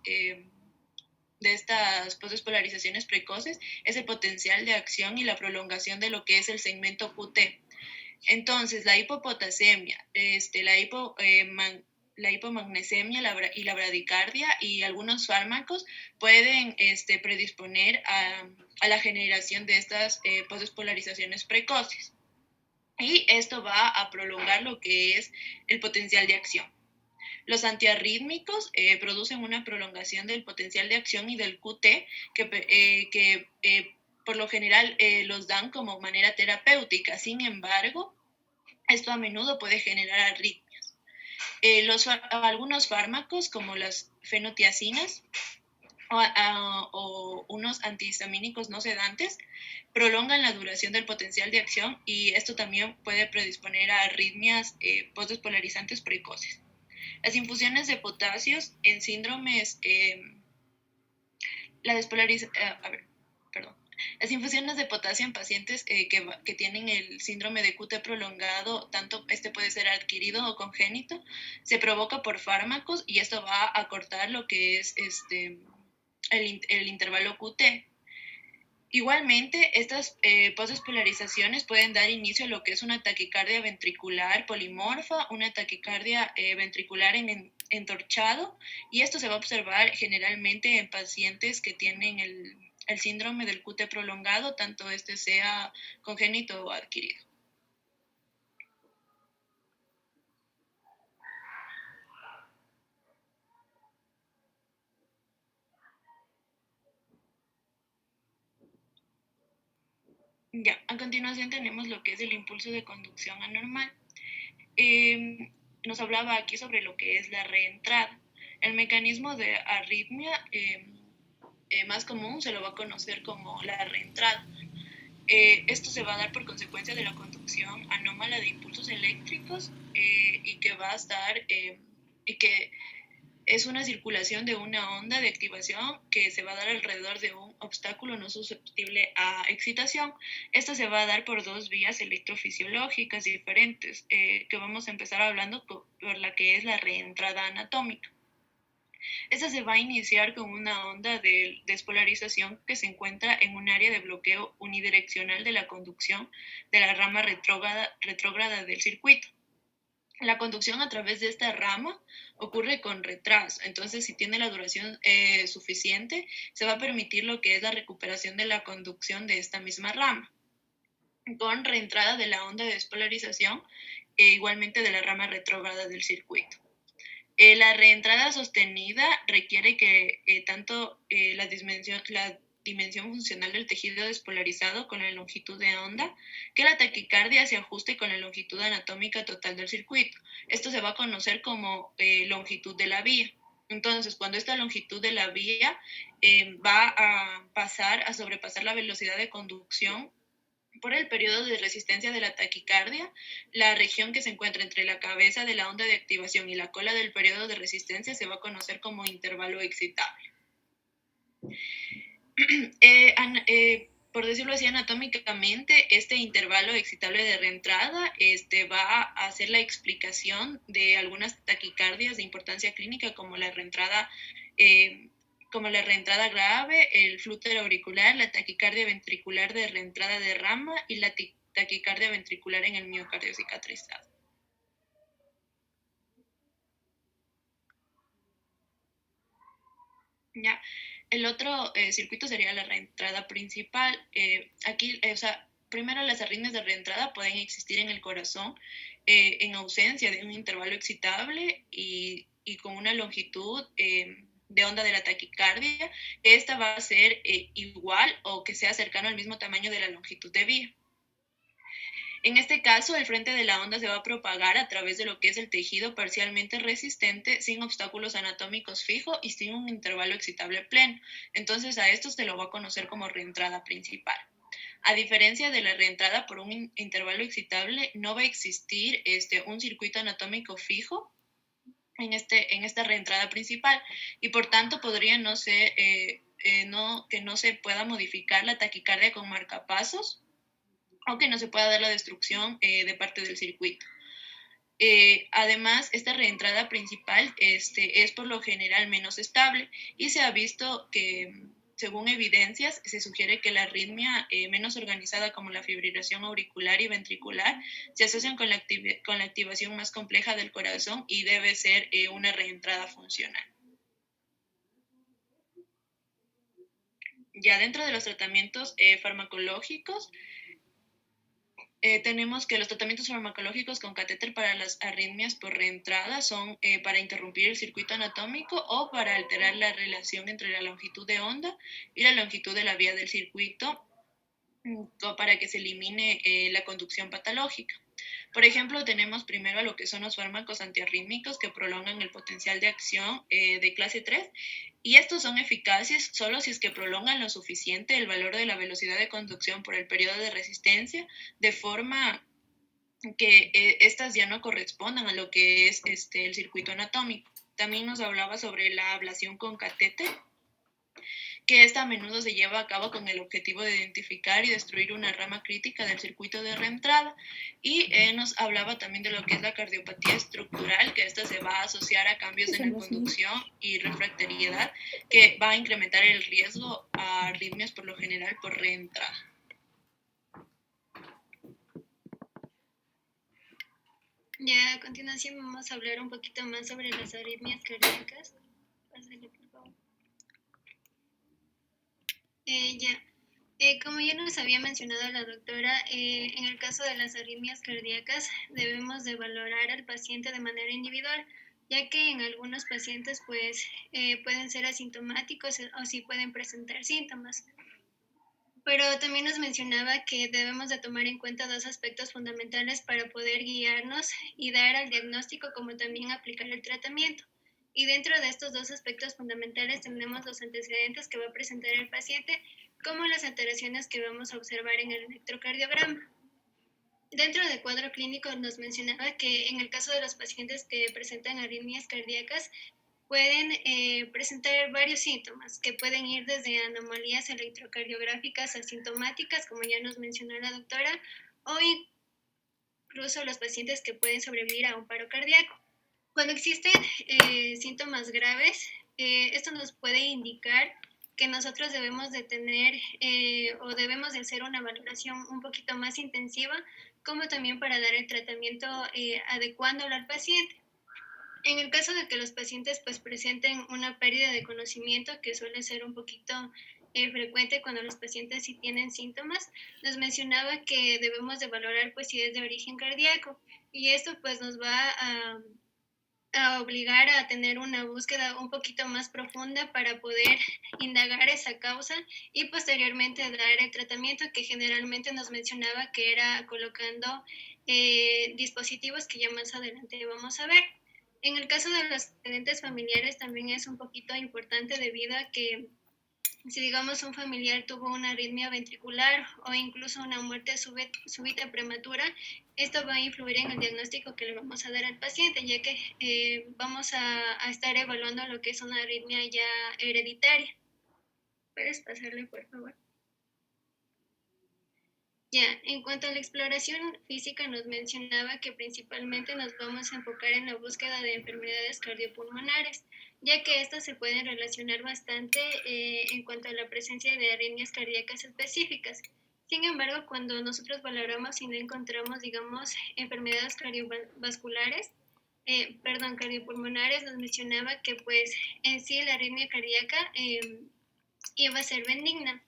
posdespolarizaciones precoces es el potencial de acción y la prolongación de lo que es el segmento QT. Entonces, la hipopotasemia, la hipomagnesemia y la bradicardia y algunos fármacos pueden predisponer a la generación de estas posdespolarizaciones precoces. Y esto va a prolongar lo que es el potencial de acción. Los antiarrítmicos producen una prolongación del potencial de acción y del QT que por lo general los dan como manera terapéutica. Sin embargo, esto a menudo puede generar arritmias. Algunos fármacos, como las fenotiacinas o unos antihistamínicos no sedantes, prolongan la duración del potencial de acción, y esto también puede predisponer a arritmias postdespolarizantes precoces. Las infusiones de potasios en síndromes, las infusiones de potasio en pacientes que tienen el síndrome de QT prolongado, tanto puede ser adquirido o congénito, se provoca por fármacos, y esto va a acortar lo que es el intervalo QT. Igualmente, estas posdespolarizaciones pueden dar inicio a lo que es una taquicardia ventricular polimorfa, una taquicardia ventricular en entorchado, y esto se va a observar generalmente en pacientes que tienen el síndrome del QT prolongado, tanto sea congénito o adquirido. Ya, a continuación tenemos lo que es el impulso de conducción anormal. Nos hablaba aquí sobre lo que es la reentrada. El mecanismo de arritmia más común se lo va a conocer como la reentrada. Esto se va a dar por consecuencia de la conducción anómala de impulsos eléctricos y que va a estar y que es una circulación de una onda de activación que se va a dar alrededor de un obstáculo no susceptible a excitación. Esto se va a dar por dos vías electrofisiológicas diferentes, que vamos a empezar hablando por la que es la reentrada anatómica. Esta se va a iniciar con una onda de despolarización que se encuentra en un área de bloqueo unidireccional de la conducción de la rama retrógrada del circuito. La conducción a través de esta rama ocurre con retraso. Entonces, si tiene la duración suficiente, se va a permitir lo que es la recuperación de la conducción de esta misma rama. Con reentrada de la onda de despolarización igualmente de la rama retrógrada del circuito. La reentrada sostenida requiere que tanto la dimensión funcional del tejido despolarizado con la longitud de onda, que la taquicardia se ajuste con la longitud anatómica total del circuito. Esto se va a conocer como longitud de la vía. Entonces, cuando esta longitud de la vía va a sobrepasar la velocidad de conducción por el periodo de resistencia de la taquicardia, la región que se encuentra entre la cabeza de la onda de activación y la cola del periodo de resistencia se va a conocer como intervalo excitable. Por decirlo así, anatómicamente, este intervalo excitable de reentrada va a hacer la explicación de algunas taquicardias de importancia clínica, como la reentrada grave, el flúter auricular, la taquicardia ventricular de reentrada de rama y la taquicardia ventricular en el miocardio cicatrizado. Ya. El otro circuito sería la reentrada principal. Aquí, o sea, primero las arritmias de reentrada pueden existir en el corazón en ausencia de un intervalo excitable y con una longitud de onda de la taquicardia. Esta va a ser igual o que sea cercano al mismo tamaño de la longitud de vía. En este caso, el frente de la onda se va a propagar a través de lo que es el tejido parcialmente resistente, sin obstáculos anatómicos fijos y sin un intervalo excitable pleno. Entonces, a esto se lo va a conocer como reentrada principal. A diferencia de la reentrada por un intervalo excitable, no va a existir un circuito anatómico fijo en esta reentrada principal y por tanto podría no ser, que no se pueda modificar la taquicardia con marcapasos o que no se pueda dar la destrucción de parte del circuito. Además, esta reentrada principal es por lo general menos estable y se ha visto que, según evidencias, se sugiere que la arritmia menos organizada como la fibrilación auricular y ventricular se asocian con la activación más compleja del corazón y debe ser una reentrada funcional. Ya dentro de los tratamientos farmacológicos, tenemos que los tratamientos farmacológicos con catéter para las arritmias por reentrada son para interrumpir el circuito anatómico o para alterar la relación entre la longitud de onda y la longitud de la vía del circuito para que se elimine la conducción patológica. Por ejemplo, tenemos primero a lo que son los fármacos antiarrítmicos que prolongan el potencial de acción de clase 3 y estos son eficaces solo si es que prolongan lo suficiente el valor de la velocidad de conducción por el periodo de resistencia, de forma que estas ya no correspondan a lo que es el circuito anatómico. También nos hablaba sobre la ablación con catéter, que esta a menudo se lleva a cabo con el objetivo de identificar y destruir una rama crítica del circuito de reentrada. Y nos hablaba también de lo que es la cardiopatía estructural, que esta se va a asociar a cambios en la conducción y refractariedad, que va a incrementar el riesgo a arritmias por lo general por reentrada. Ya a continuación vamos a hablar un poquito más sobre las arritmias cardíacas. Pásale, por favor. Como ya nos había mencionado la doctora, en el caso de las arritmias cardíacas debemos de valorar al paciente de manera individual, ya que en algunos pacientes pues pueden ser asintomáticos o sí pueden presentar síntomas. Pero también nos mencionaba que debemos de tomar en cuenta dos aspectos fundamentales para poder guiarnos y dar al diagnóstico como también aplicar el tratamiento. Y dentro de estos dos aspectos fundamentales tenemos los antecedentes que va a presentar el paciente, como las alteraciones que vamos a observar en el electrocardiograma. Dentro del cuadro clínico nos mencionaba que en el caso de los pacientes que presentan arritmias cardíacas, pueden presentar varios síntomas que pueden ir desde anomalías electrocardiográficas asintomáticas, como ya nos mencionó la doctora, o incluso los pacientes que pueden sobrevivir a un paro cardíaco. Cuando existen síntomas graves, esto nos puede indicar que nosotros debemos de tener o debemos de hacer una valoración un poquito más intensiva, como también para dar el tratamiento adecuándolo al paciente. En el caso de que los pacientes pues presenten una pérdida de conocimiento, que suele ser un poquito frecuente cuando los pacientes sí tienen síntomas, nos mencionaba que debemos de valorar pues si es de origen cardíaco, y esto pues nos va a obligar a tener una búsqueda un poquito más profunda para poder indagar esa causa y posteriormente dar el tratamiento que generalmente nos mencionaba que era colocando dispositivos que ya más adelante vamos a ver. En el caso de los antecedentes familiares también es un poquito importante debido a que si digamos un familiar tuvo una arritmia ventricular o incluso una muerte súbita prematura, esto va a influir en el diagnóstico que le vamos a dar al paciente, ya que vamos a estar evaluando lo que es una arritmia ya hereditaria. ¿Puedes pasarle, por favor? Ya, en cuanto a la exploración física, nos mencionaba que principalmente nos vamos a enfocar en la búsqueda de enfermedades cardiopulmonares, ya que estas se pueden relacionar bastante en cuanto a la presencia de arritmias cardíacas específicas. Sin embargo, cuando nosotros valoramos y no encontramos, digamos, enfermedades cardiovasculares, cardiopulmonares, nos mencionaba que pues en sí la arritmia cardíaca iba a ser benigna.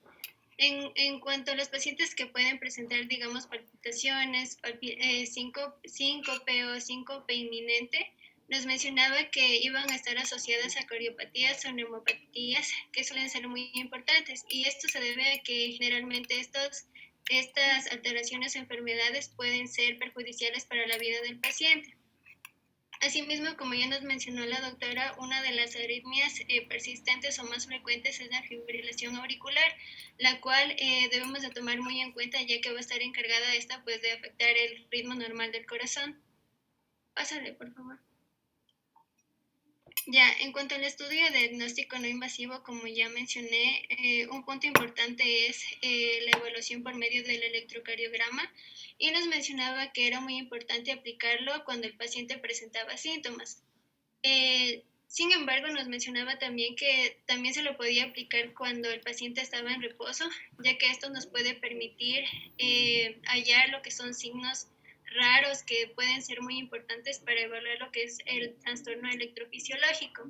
En cuanto a los pacientes que pueden presentar, digamos, palpitaciones, síncope o síncope inminente, nos mencionaba que iban a estar asociadas a cardiopatías o neumopatías que suelen ser muy importantes, y esto se debe a que generalmente estas alteraciones o enfermedades pueden ser perjudiciales para la vida del paciente. Asimismo, como ya nos mencionó la doctora, una de las arritmias persistentes o más frecuentes es la fibrilación auricular, la cual debemos de tomar muy en cuenta, ya que va a estar encargada esta pues de afectar el ritmo normal del corazón. Pásale, por favor. Ya, en cuanto al estudio de diagnóstico no invasivo, como ya mencioné, un punto importante es la evaluación por medio del electrocardiograma, y nos mencionaba que era muy importante aplicarlo cuando el paciente presentaba síntomas. Sin embargo, nos mencionaba también que también se lo podía aplicar cuando el paciente estaba en reposo, ya que esto nos puede permitir hallar lo que son signos raros que pueden ser muy importantes para evaluar lo que es el trastorno electrofisiológico.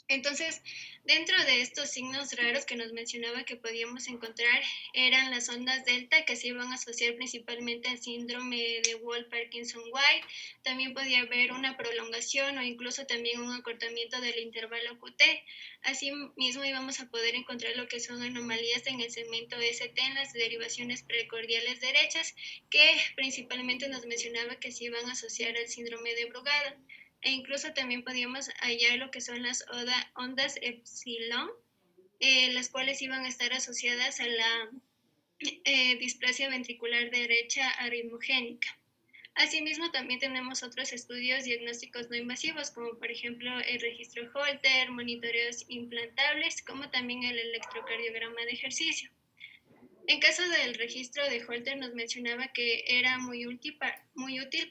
Entonces, dentro de estos signos raros que nos mencionaba que podíamos encontrar, eran las ondas delta, que se iban a asociar principalmente al síndrome de Wolff-Parkinson-White. También podía haber una prolongación o incluso también un acortamiento del intervalo QT. Asimismo, íbamos a poder encontrar lo que son anomalías en el segmento ST en las derivaciones precordiales derechas, que principalmente nos mencionaba que se iban a asociar al síndrome de Brugada. E incluso también podíamos hallar lo que son las ondas epsilon, las cuales iban a estar asociadas a la displasia ventricular derecha arritmogénica. Asimismo, también tenemos otros estudios diagnósticos no invasivos, como por ejemplo el registro Holter, monitoreos implantables, como también el electrocardiograma de ejercicio. En caso del registro de Holter, nos mencionaba que era muy útil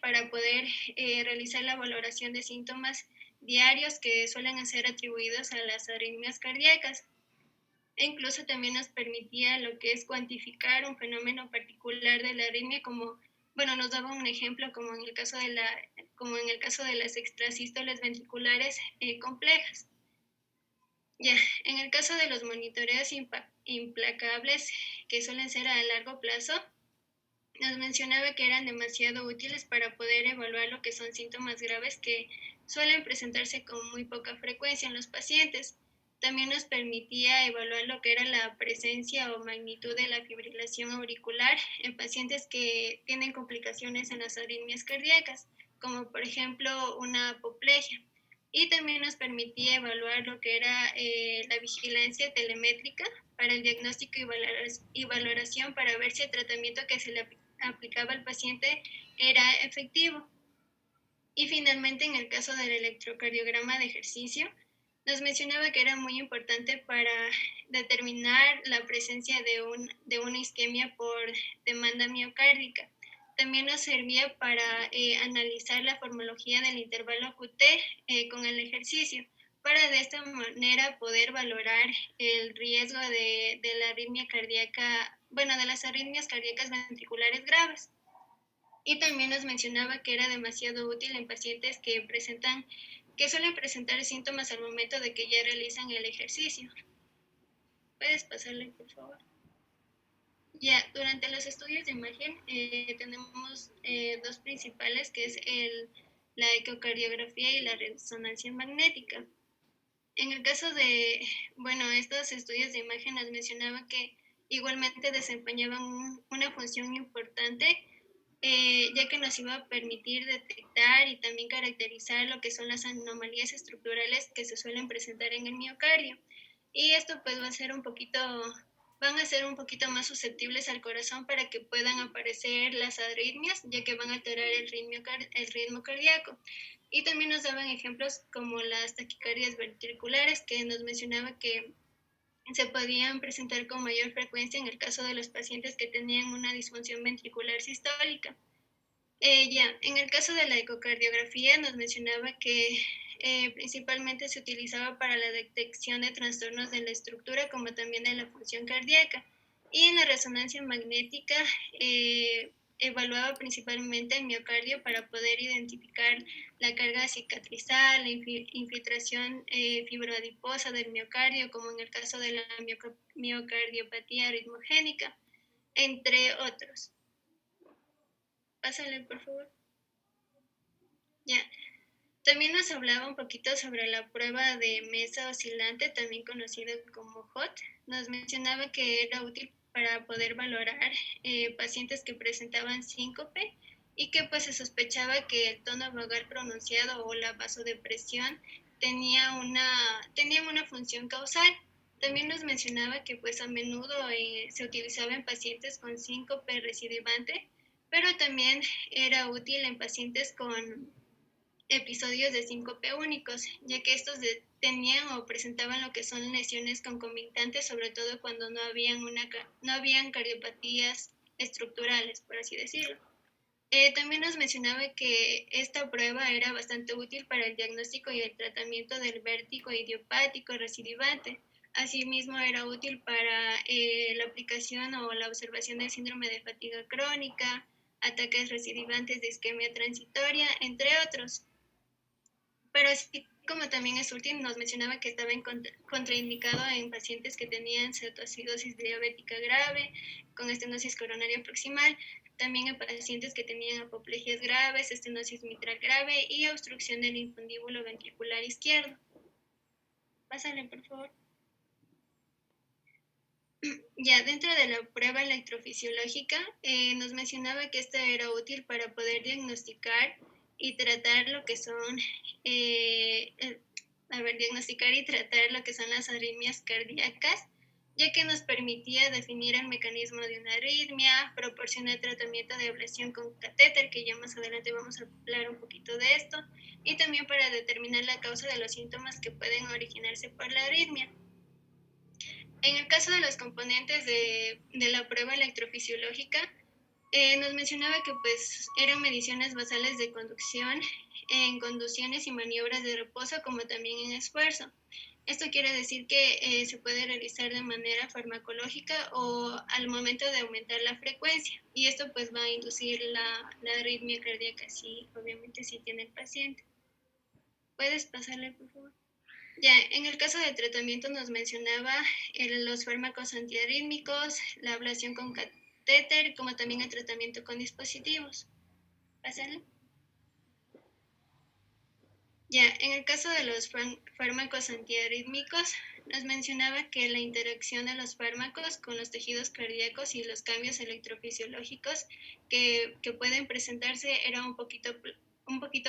para poder realizar la valoración de síntomas diarios que suelen ser atribuidos a las arritmias cardíacas. E incluso también nos permitía lo que es cuantificar un fenómeno particular de la arritmia, como, bueno, nos daba un ejemplo como en el caso de las extrasístoles ventriculares complejas. Ya, en el caso de los monitoreos implacables, que suelen ser a largo plazo, nos mencionaba que eran demasiado útiles para poder evaluar lo que son síntomas graves que suelen presentarse con muy poca frecuencia en los pacientes. También nos permitía evaluar lo que era la presencia o magnitud de la fibrilación auricular en pacientes que tienen complicaciones en las arritmias cardíacas, como por ejemplo una apoplejia. Y también nos permitía evaluar lo que era la vigilancia telemétrica para el diagnóstico y valoración, para ver si el tratamiento que se le aplicaba al paciente era efectivo. Y finalmente, en el caso del electrocardiograma de ejercicio, nos mencionaba que era muy importante para determinar la presencia de una isquemia por demanda miocárdica. También nos servía para analizar la formología del intervalo QT con el ejercicio, para de esta manera poder valorar el riesgo de la arritmia cardíaca, bueno, de las arritmias cardíacas ventriculares graves. Y también nos mencionaba que era demasiado útil en pacientes que suelen presentar síntomas al momento de que ya realizan el ejercicio. ¿Puedes pasarle, por favor? Ya, durante los estudios de imagen tenemos dos principales, que es la ecocardiografía y la resonancia magnética. En el caso de, estos estudios de imagen nos mencionaba que igualmente desempeñaban una función importante, ya que nos iba a permitir detectar y también caracterizar lo que son las anomalías estructurales que se suelen presentar en el miocardio. Y esto pues van a ser un poquito más susceptibles al corazón para que puedan aparecer las arritmias, ya que van a alterar el ritmo cardíaco. Y también nos daban ejemplos como las taquicardias ventriculares, que nos mencionaba que se podían presentar con mayor frecuencia en el caso de los pacientes que tenían una disfunción ventricular sistólica. En el caso de la ecocardiografía nos mencionaba que principalmente se utilizaba para la detección de trastornos de la estructura como también de la función cardíaca. Y en la resonancia magnética evaluaba principalmente el miocardio para poder identificar la carga cicatrizal, la infiltración fibroadiposa del miocardio, como en el caso de la miocardiopatía aritmogénica, entre otros. Pásale, por favor. Ya. También nos hablaba un poquito sobre la prueba de mesa oscilante, también conocida como HOT. Nos mencionaba que era útil para poder valorar pacientes que presentaban síncope y que pues se sospechaba que el tono vagal pronunciado o la vasodepresión tenían una función causal. También nos mencionaba que pues a menudo se utilizaba en pacientes con síncope recidivante, pero también era útil en pacientes con episodios de síncope únicos, ya que estos tenían o presentaban lo que son lesiones concomitantes, sobre todo cuando no habían cardiopatías estructurales, por así decirlo. También nos mencionaba que esta prueba era bastante útil para el diagnóstico y el tratamiento del vértigo idiopático recidivante. Asimismo, era útil para la aplicación o la observación del síndrome de fatiga crónica, ataques recidivantes de isquemia transitoria, entre otros. Pero así como también es útil, nos mencionaba que estaba contraindicado en pacientes que tenían cetoacidosis diabética grave, con estenosis coronaria proximal, también en pacientes que tenían apoplegias graves, estenosis mitral grave y obstrucción del infundíbulo ventricular izquierdo. Pásale, por favor. Ya dentro de la prueba electrofisiológica, nos mencionaba que esta era útil para poder diagnosticar y tratar lo que son, diagnosticar y tratar lo que son las arritmias cardíacas, ya que nos permitía definir el mecanismo de una arritmia, proporcionar tratamiento de ablación con catéter, que ya más adelante vamos a hablar un poquito de esto, y también para determinar la causa de los síntomas que pueden originarse por la arritmia. En el caso de los componentes de la prueba electrofisiológica, nos mencionaba que pues eran mediciones basales de conducción en conducciones y maniobras de reposo, como también en esfuerzo. Esto quiere decir que se puede realizar de manera farmacológica o al momento de aumentar la frecuencia, y esto pues va a inducir la arritmia cardíaca, sí, obviamente si tiene el paciente. ¿Puedes pasarle, por favor? Ya, en el caso del tratamiento nos mencionaba los fármacos antiarrítmicos, la ablación con catéter, como también el tratamiento con dispositivos. Pásale. Ya, en el caso de los fármacos antiarrítmicos, nos mencionaba que la interacción de los fármacos con los tejidos cardíacos y los cambios electrofisiológicos que pueden presentarse era un poquito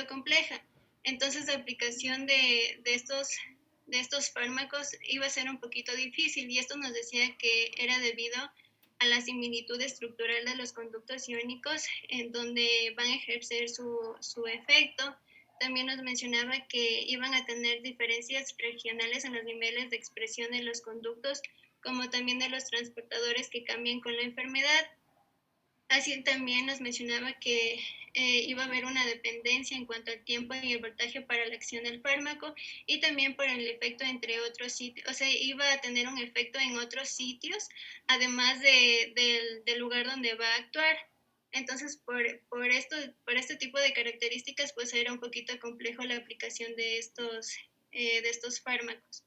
compleja. Entonces, la aplicación de estos fármacos iba a ser un poquito difícil, y esto nos decía que era debido a la similitud estructural de los conductos iónicos en donde van a ejercer su efecto. También nos mencionaba que iban a tener diferencias regionales en los niveles de expresión de los conductos, como también de los transportadores que cambian con la enfermedad. Así también nos mencionaba que iba a haber una dependencia en cuanto al tiempo y el voltaje para la acción del fármaco, y también por el efecto entre otros sitios, o sea, iba a tener un efecto en otros sitios, además del lugar donde va a actuar. Entonces, por este tipo de características, pues era un poquito complejo la aplicación de estos fármacos.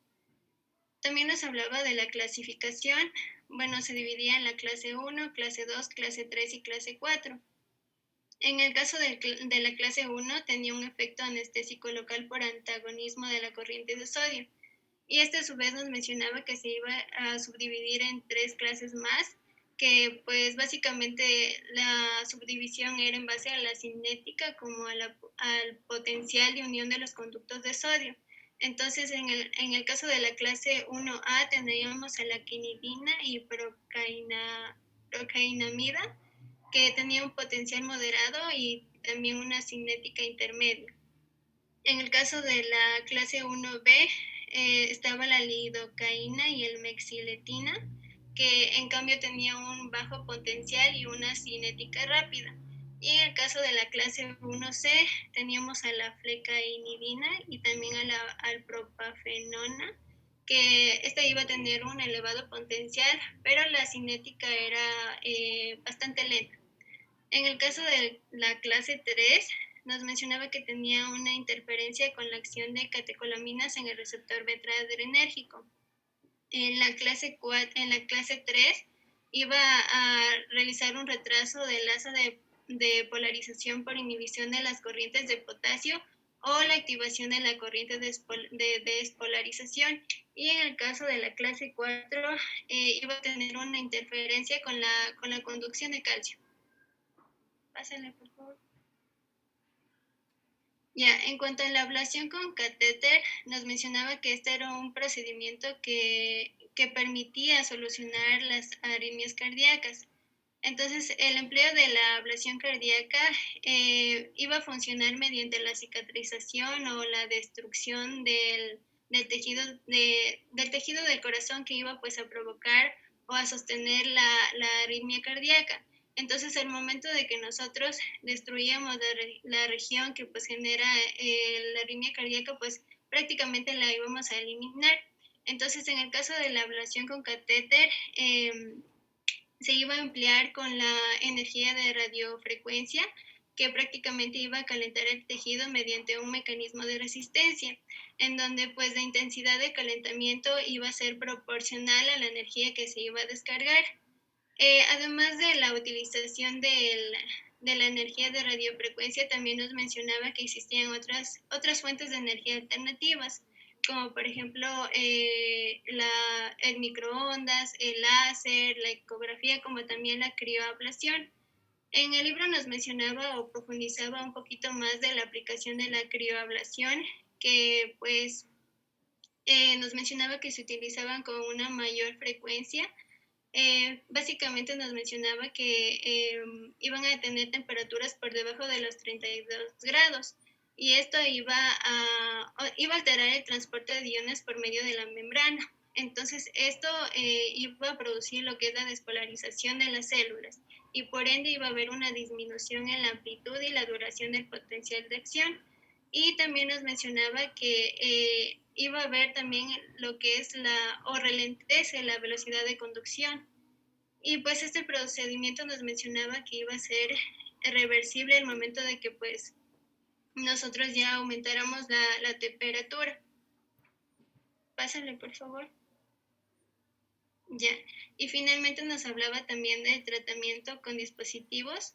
También nos hablaba de la clasificación. Bueno, se dividía en la clase 1, clase 2, clase 3 y clase 4. En el caso de la clase 1 tenía un efecto anestésico local por antagonismo de la corriente de sodio. Y este a su vez nos mencionaba que se iba a subdividir en 3 clases más, que pues básicamente la subdivisión era en base a la cinética como al potencial de unión de los conductos de sodio. Entonces, en el caso de la clase 1A tendríamos a la quinidina y procainamida, que tenía un potencial moderado y también una cinética intermedia. En el caso de la clase 1B estaba la lidocaína y el mexiletina, que en cambio tenía un bajo potencial y una cinética rápida. Y en el caso de la clase 1C teníamos a la flecainidina y también al propafenona, que esta iba a tener un elevado potencial, pero la cinética era bastante lenta. En el caso de la clase 3, nos mencionaba que tenía una interferencia con la acción de catecolaminas en el receptor beta adrenérgico. En la clase 3 iba a realizar un retraso del asa de polarización por inhibición de las corrientes de potasio o la activación de la corriente de despolarización. Y en el caso de la clase 4 iba a tener una interferencia con la conducción de calcio. Pásale, por favor. Ya, en cuanto a la ablación con catéter, nos mencionaba que este era un procedimiento que permitía solucionar las arritmias cardíacas. Entonces, el empleo de la ablación cardíaca iba a funcionar mediante la cicatrización o la destrucción del tejido del corazón que iba pues a provocar o a sostener la arritmia cardíaca. Entonces, al momento de que nosotros destruíamos la región que pues genera la arritmia cardíaca, pues prácticamente la íbamos a eliminar. Entonces, en el caso de la ablación con catéter, se iba a emplear con la energía de radiofrecuencia, que prácticamente iba a calentar el tejido mediante un mecanismo de resistencia, en donde pues la intensidad de calentamiento iba a ser proporcional a la energía que se iba a descargar. Además de la utilización de la energía de radiofrecuencia, también nos mencionaba que existían otras fuentes de energía alternativas, como por ejemplo el microondas, el láser, la ecografía, como también la crioablación. En el libro nos mencionaba o profundizaba un poquito más de la aplicación de la crioablación, que pues nos mencionaba que se utilizaban con una mayor frecuencia. Básicamente nos mencionaba que iban a tener temperaturas por debajo de los 32 grados y esto iba a alterar el transporte de iones por medio de la membrana. Entonces esto iba a producir lo que es la despolarización de las células y por ende iba a haber una disminución en la amplitud y la duración del potencial de acción. Y también nos mencionaba que iba a haber también lo que es ralentece la velocidad de conducción. Y pues este procedimiento nos mencionaba que iba a ser reversible el momento de que pues nosotros ya aumentáramos la temperatura. Pásale, por favor. Ya. Y finalmente nos hablaba también del tratamiento con dispositivos.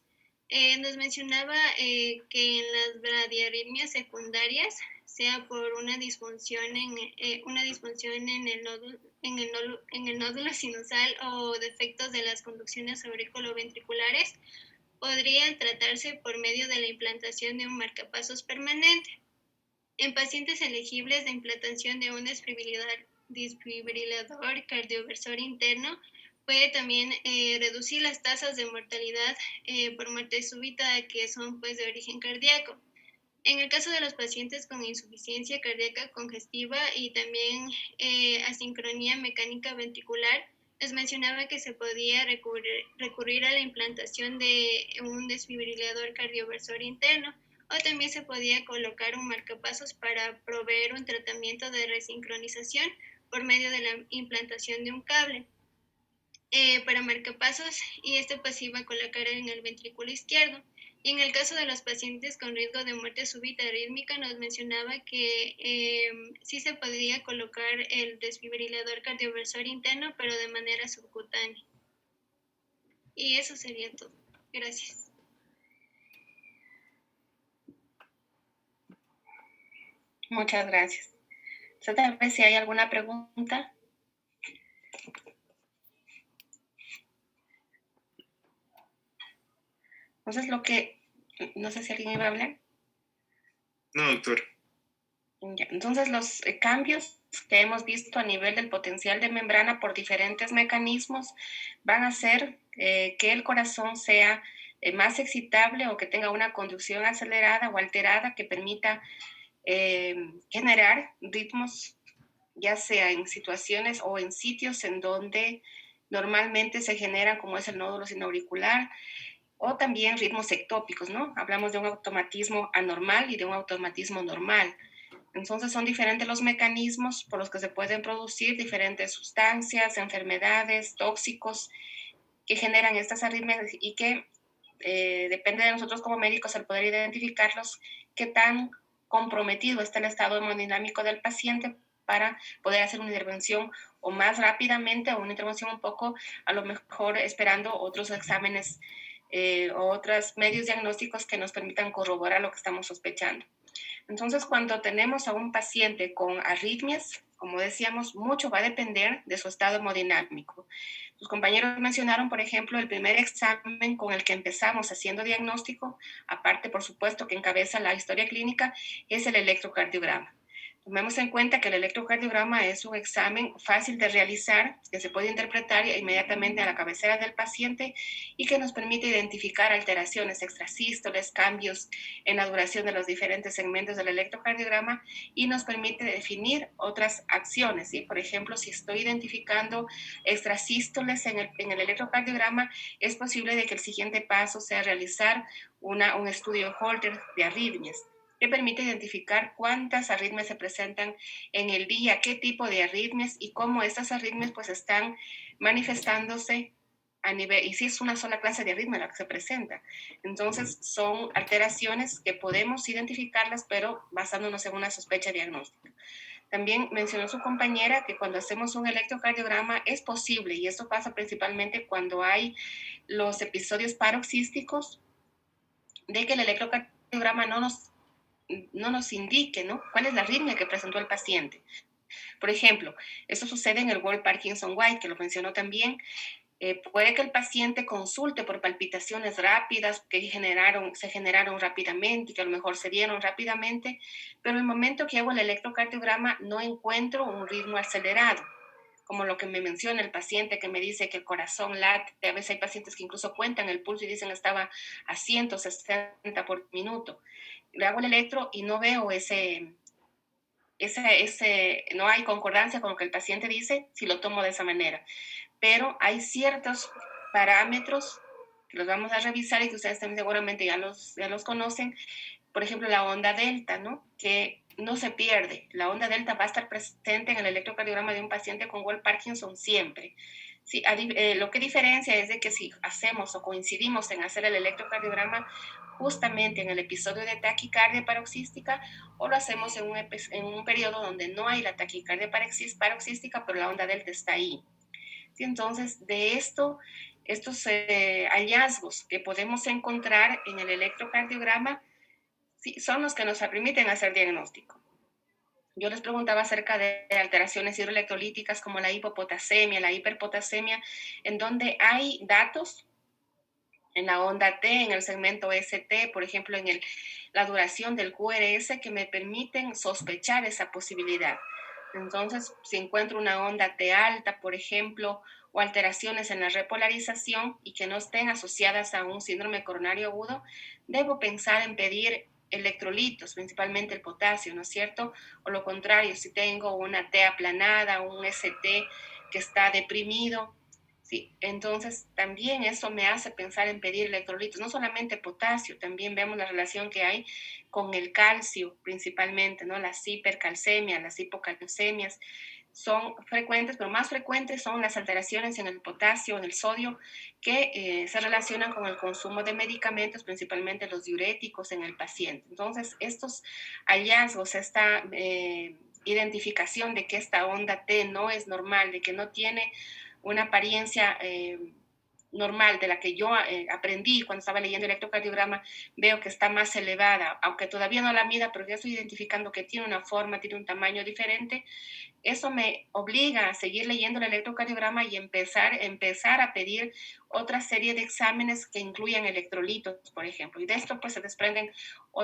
Nos mencionaba que en las bradiarritmias secundarias, sea por una disfunción en el nódulo sinusal o defectos de las conducciones auriculoventriculares, podrían tratarse por medio de la implantación de un marcapasos permanente. En pacientes elegibles de implantación de un desfibrilador cardioversor interno, puede también reducir las tasas de mortalidad por muerte súbita que son pues de origen cardíaco. En el caso de los pacientes con insuficiencia cardíaca congestiva y también asincronía mecánica ventricular, les mencionaba que se podía recurrir a la implantación de un desfibrilador cardioversor interno, o también se podía colocar un marcapasos para proveer un tratamiento de resincronización por medio de la implantación de un cable para marcapasos, y este pues iba a colocar en el ventrículo izquierdo. Y en el caso de los pacientes con riesgo de muerte súbita arrítmica, nos mencionaba que sí se podría colocar el desfibrilador cardioversor interno, pero de manera subcutánea. Y eso sería todo. Gracias. Muchas gracias. Entonces, tal vez si hay alguna pregunta. Entonces, no sé si alguien iba a hablar. No, doctor. Ya. Entonces, los cambios que hemos visto a nivel del potencial de membrana por diferentes mecanismos van a hacer que el corazón sea más excitable o que tenga una conducción acelerada o alterada que permita generar ritmos, ya sea en situaciones o en sitios en donde normalmente se generan, como es el nódulo sinoauricular, o también ritmos ectópicos, ¿no? Hablamos de un automatismo anormal y de un automatismo normal. Entonces son diferentes los mecanismos por los que se pueden producir diferentes sustancias, enfermedades, tóxicos que generan estas arritmias y que depende de nosotros como médicos el poder identificarlos, qué tan comprometido está el estado hemodinámico del paciente para poder hacer una intervención o más rápidamente o una intervención un poco, a lo mejor esperando otros exámenes o otros medios diagnósticos que nos permitan corroborar lo que estamos sospechando. Entonces, cuando tenemos a un paciente con arritmias, como decíamos, mucho va a depender de su estado hemodinámico. Sus compañeros mencionaron, por ejemplo, el primer examen con el que empezamos haciendo diagnóstico, aparte, por supuesto, que encabeza la historia clínica, es el electrocardiograma. Tomemos en cuenta que el electrocardiograma es un examen fácil de realizar, que se puede interpretar inmediatamente a la cabecera del paciente y que nos permite identificar alteraciones extrasístoles, cambios en la duración de los diferentes segmentos del electrocardiograma y nos permite definir otras acciones. ¿Sí? Por ejemplo, si estoy identificando extrasístoles en el electrocardiograma, es posible de que el siguiente paso sea realizar un estudio Holter de arritmias, que permite identificar cuántas arritmias se presentan en el día, qué tipo de arritmias y cómo estas arritmias pues están manifestándose a nivel, y si es una sola clase de arritmia la que se presenta. Entonces son alteraciones que podemos identificarlas, pero basándonos en una sospecha diagnóstica. También mencionó su compañera que cuando hacemos un electrocardiograma es posible, y esto pasa principalmente cuando hay los episodios paroxísticos, de que el electrocardiograma no nos indique, ¿no? ¿Cuál es la arritmia que presentó el paciente? Por ejemplo, eso sucede en el World Parkinson White, que lo mencionó también. Puede que el paciente consulte por palpitaciones rápidas que se generaron rápidamente, que a lo mejor se dieron rápidamente, pero en el momento que hago el electrocardiograma no encuentro un ritmo acelerado, como lo que me menciona el paciente que me dice que el corazón late. A veces hay pacientes que incluso cuentan el pulso y dicen que estaba a 160 por minuto. Le hago el electro y no veo no hay concordancia con lo que el paciente dice si lo tomo de esa manera. Pero hay ciertos parámetros que los vamos a revisar y que ustedes también seguramente ya los conocen. Por ejemplo, la onda delta, ¿no? Que no se pierde. La onda delta va a estar presente en el electrocardiograma de un paciente con World Parkinson siempre. Sí, lo que diferencia es de que si hacemos o coincidimos en hacer el electrocardiograma justamente en el episodio de taquicardia paroxística o lo hacemos en un periodo donde no hay la taquicardia paroxística, pero la onda delta está ahí. ¿Sí? Entonces, de estos hallazgos que podemos encontrar en el electrocardiograma, sí, son los que nos permiten hacer diagnóstico. Yo les preguntaba acerca de alteraciones hidroelectrolíticas como la hipopotasemia, la hiperpotasemia, en donde hay datos en la onda T, en el segmento ST, por ejemplo, en la duración del QRS, que me permiten sospechar esa posibilidad. Entonces, si encuentro una onda T alta, por ejemplo, o alteraciones en la repolarización y que no estén asociadas a un síndrome coronario agudo, debo pensar en pedir electrolitos, principalmente el potasio, ¿no es cierto? O lo contrario, si tengo una T aplanada, un ST que está deprimido, sí, entonces también eso me hace pensar en pedir electrolitos, no solamente potasio, también vemos la relación que hay con el calcio principalmente, ¿no? Las hipercalcemias, las hipocalcemias son frecuentes, pero más frecuentes son las alteraciones en el potasio, en el sodio, que se relacionan con el consumo de medicamentos, principalmente los diuréticos en el paciente. Entonces, estos hallazgos, esta identificación de que esta onda T no es normal, de que no tiene una apariencia normal de la que yo aprendí cuando estaba leyendo el electrocardiograma, veo que está más elevada, aunque todavía no la mida, pero ya estoy identificando que tiene una forma, tiene un tamaño diferente. Eso me obliga a seguir leyendo el electrocardiograma y empezar a pedir otra serie de exámenes que incluyan electrolitos, por ejemplo. Y de esto pues se desprenden,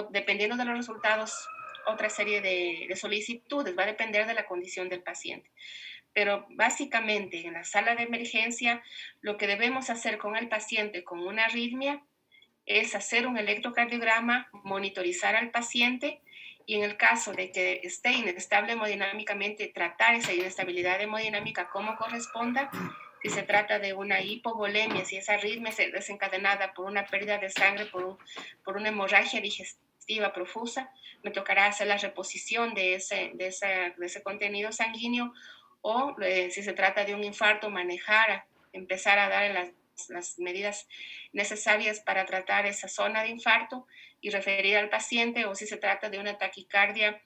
dependiendo de los resultados, otra serie de solicitudes. Va a depender de la condición del paciente. Pero básicamente en la sala de emergencia lo que debemos hacer con el paciente con una arritmia es hacer un electrocardiograma, monitorizar al paciente y en el caso de que esté inestable hemodinámicamente, tratar esa inestabilidad hemodinámica como corresponda. Si se trata de una hipovolemia, si esa arritmia es desencadenada por una pérdida de sangre, por una hemorragia digestiva profusa, me tocará hacer la reposición de ese contenido sanguíneo o si se trata de un infarto, empezar a dar las medidas necesarias para tratar esa zona de infarto y referir al paciente, o si se trata de una taquicardia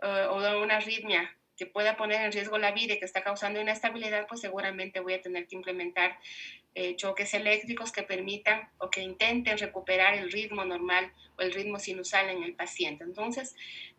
o de una arritmia que pueda poner en riesgo la vida y que está causando inestabilidad, pues seguramente voy a tener que implementar choques eléctricos que permitan o que intenten recuperar el ritmo normal o el ritmo sinusal en el paciente. Entonces,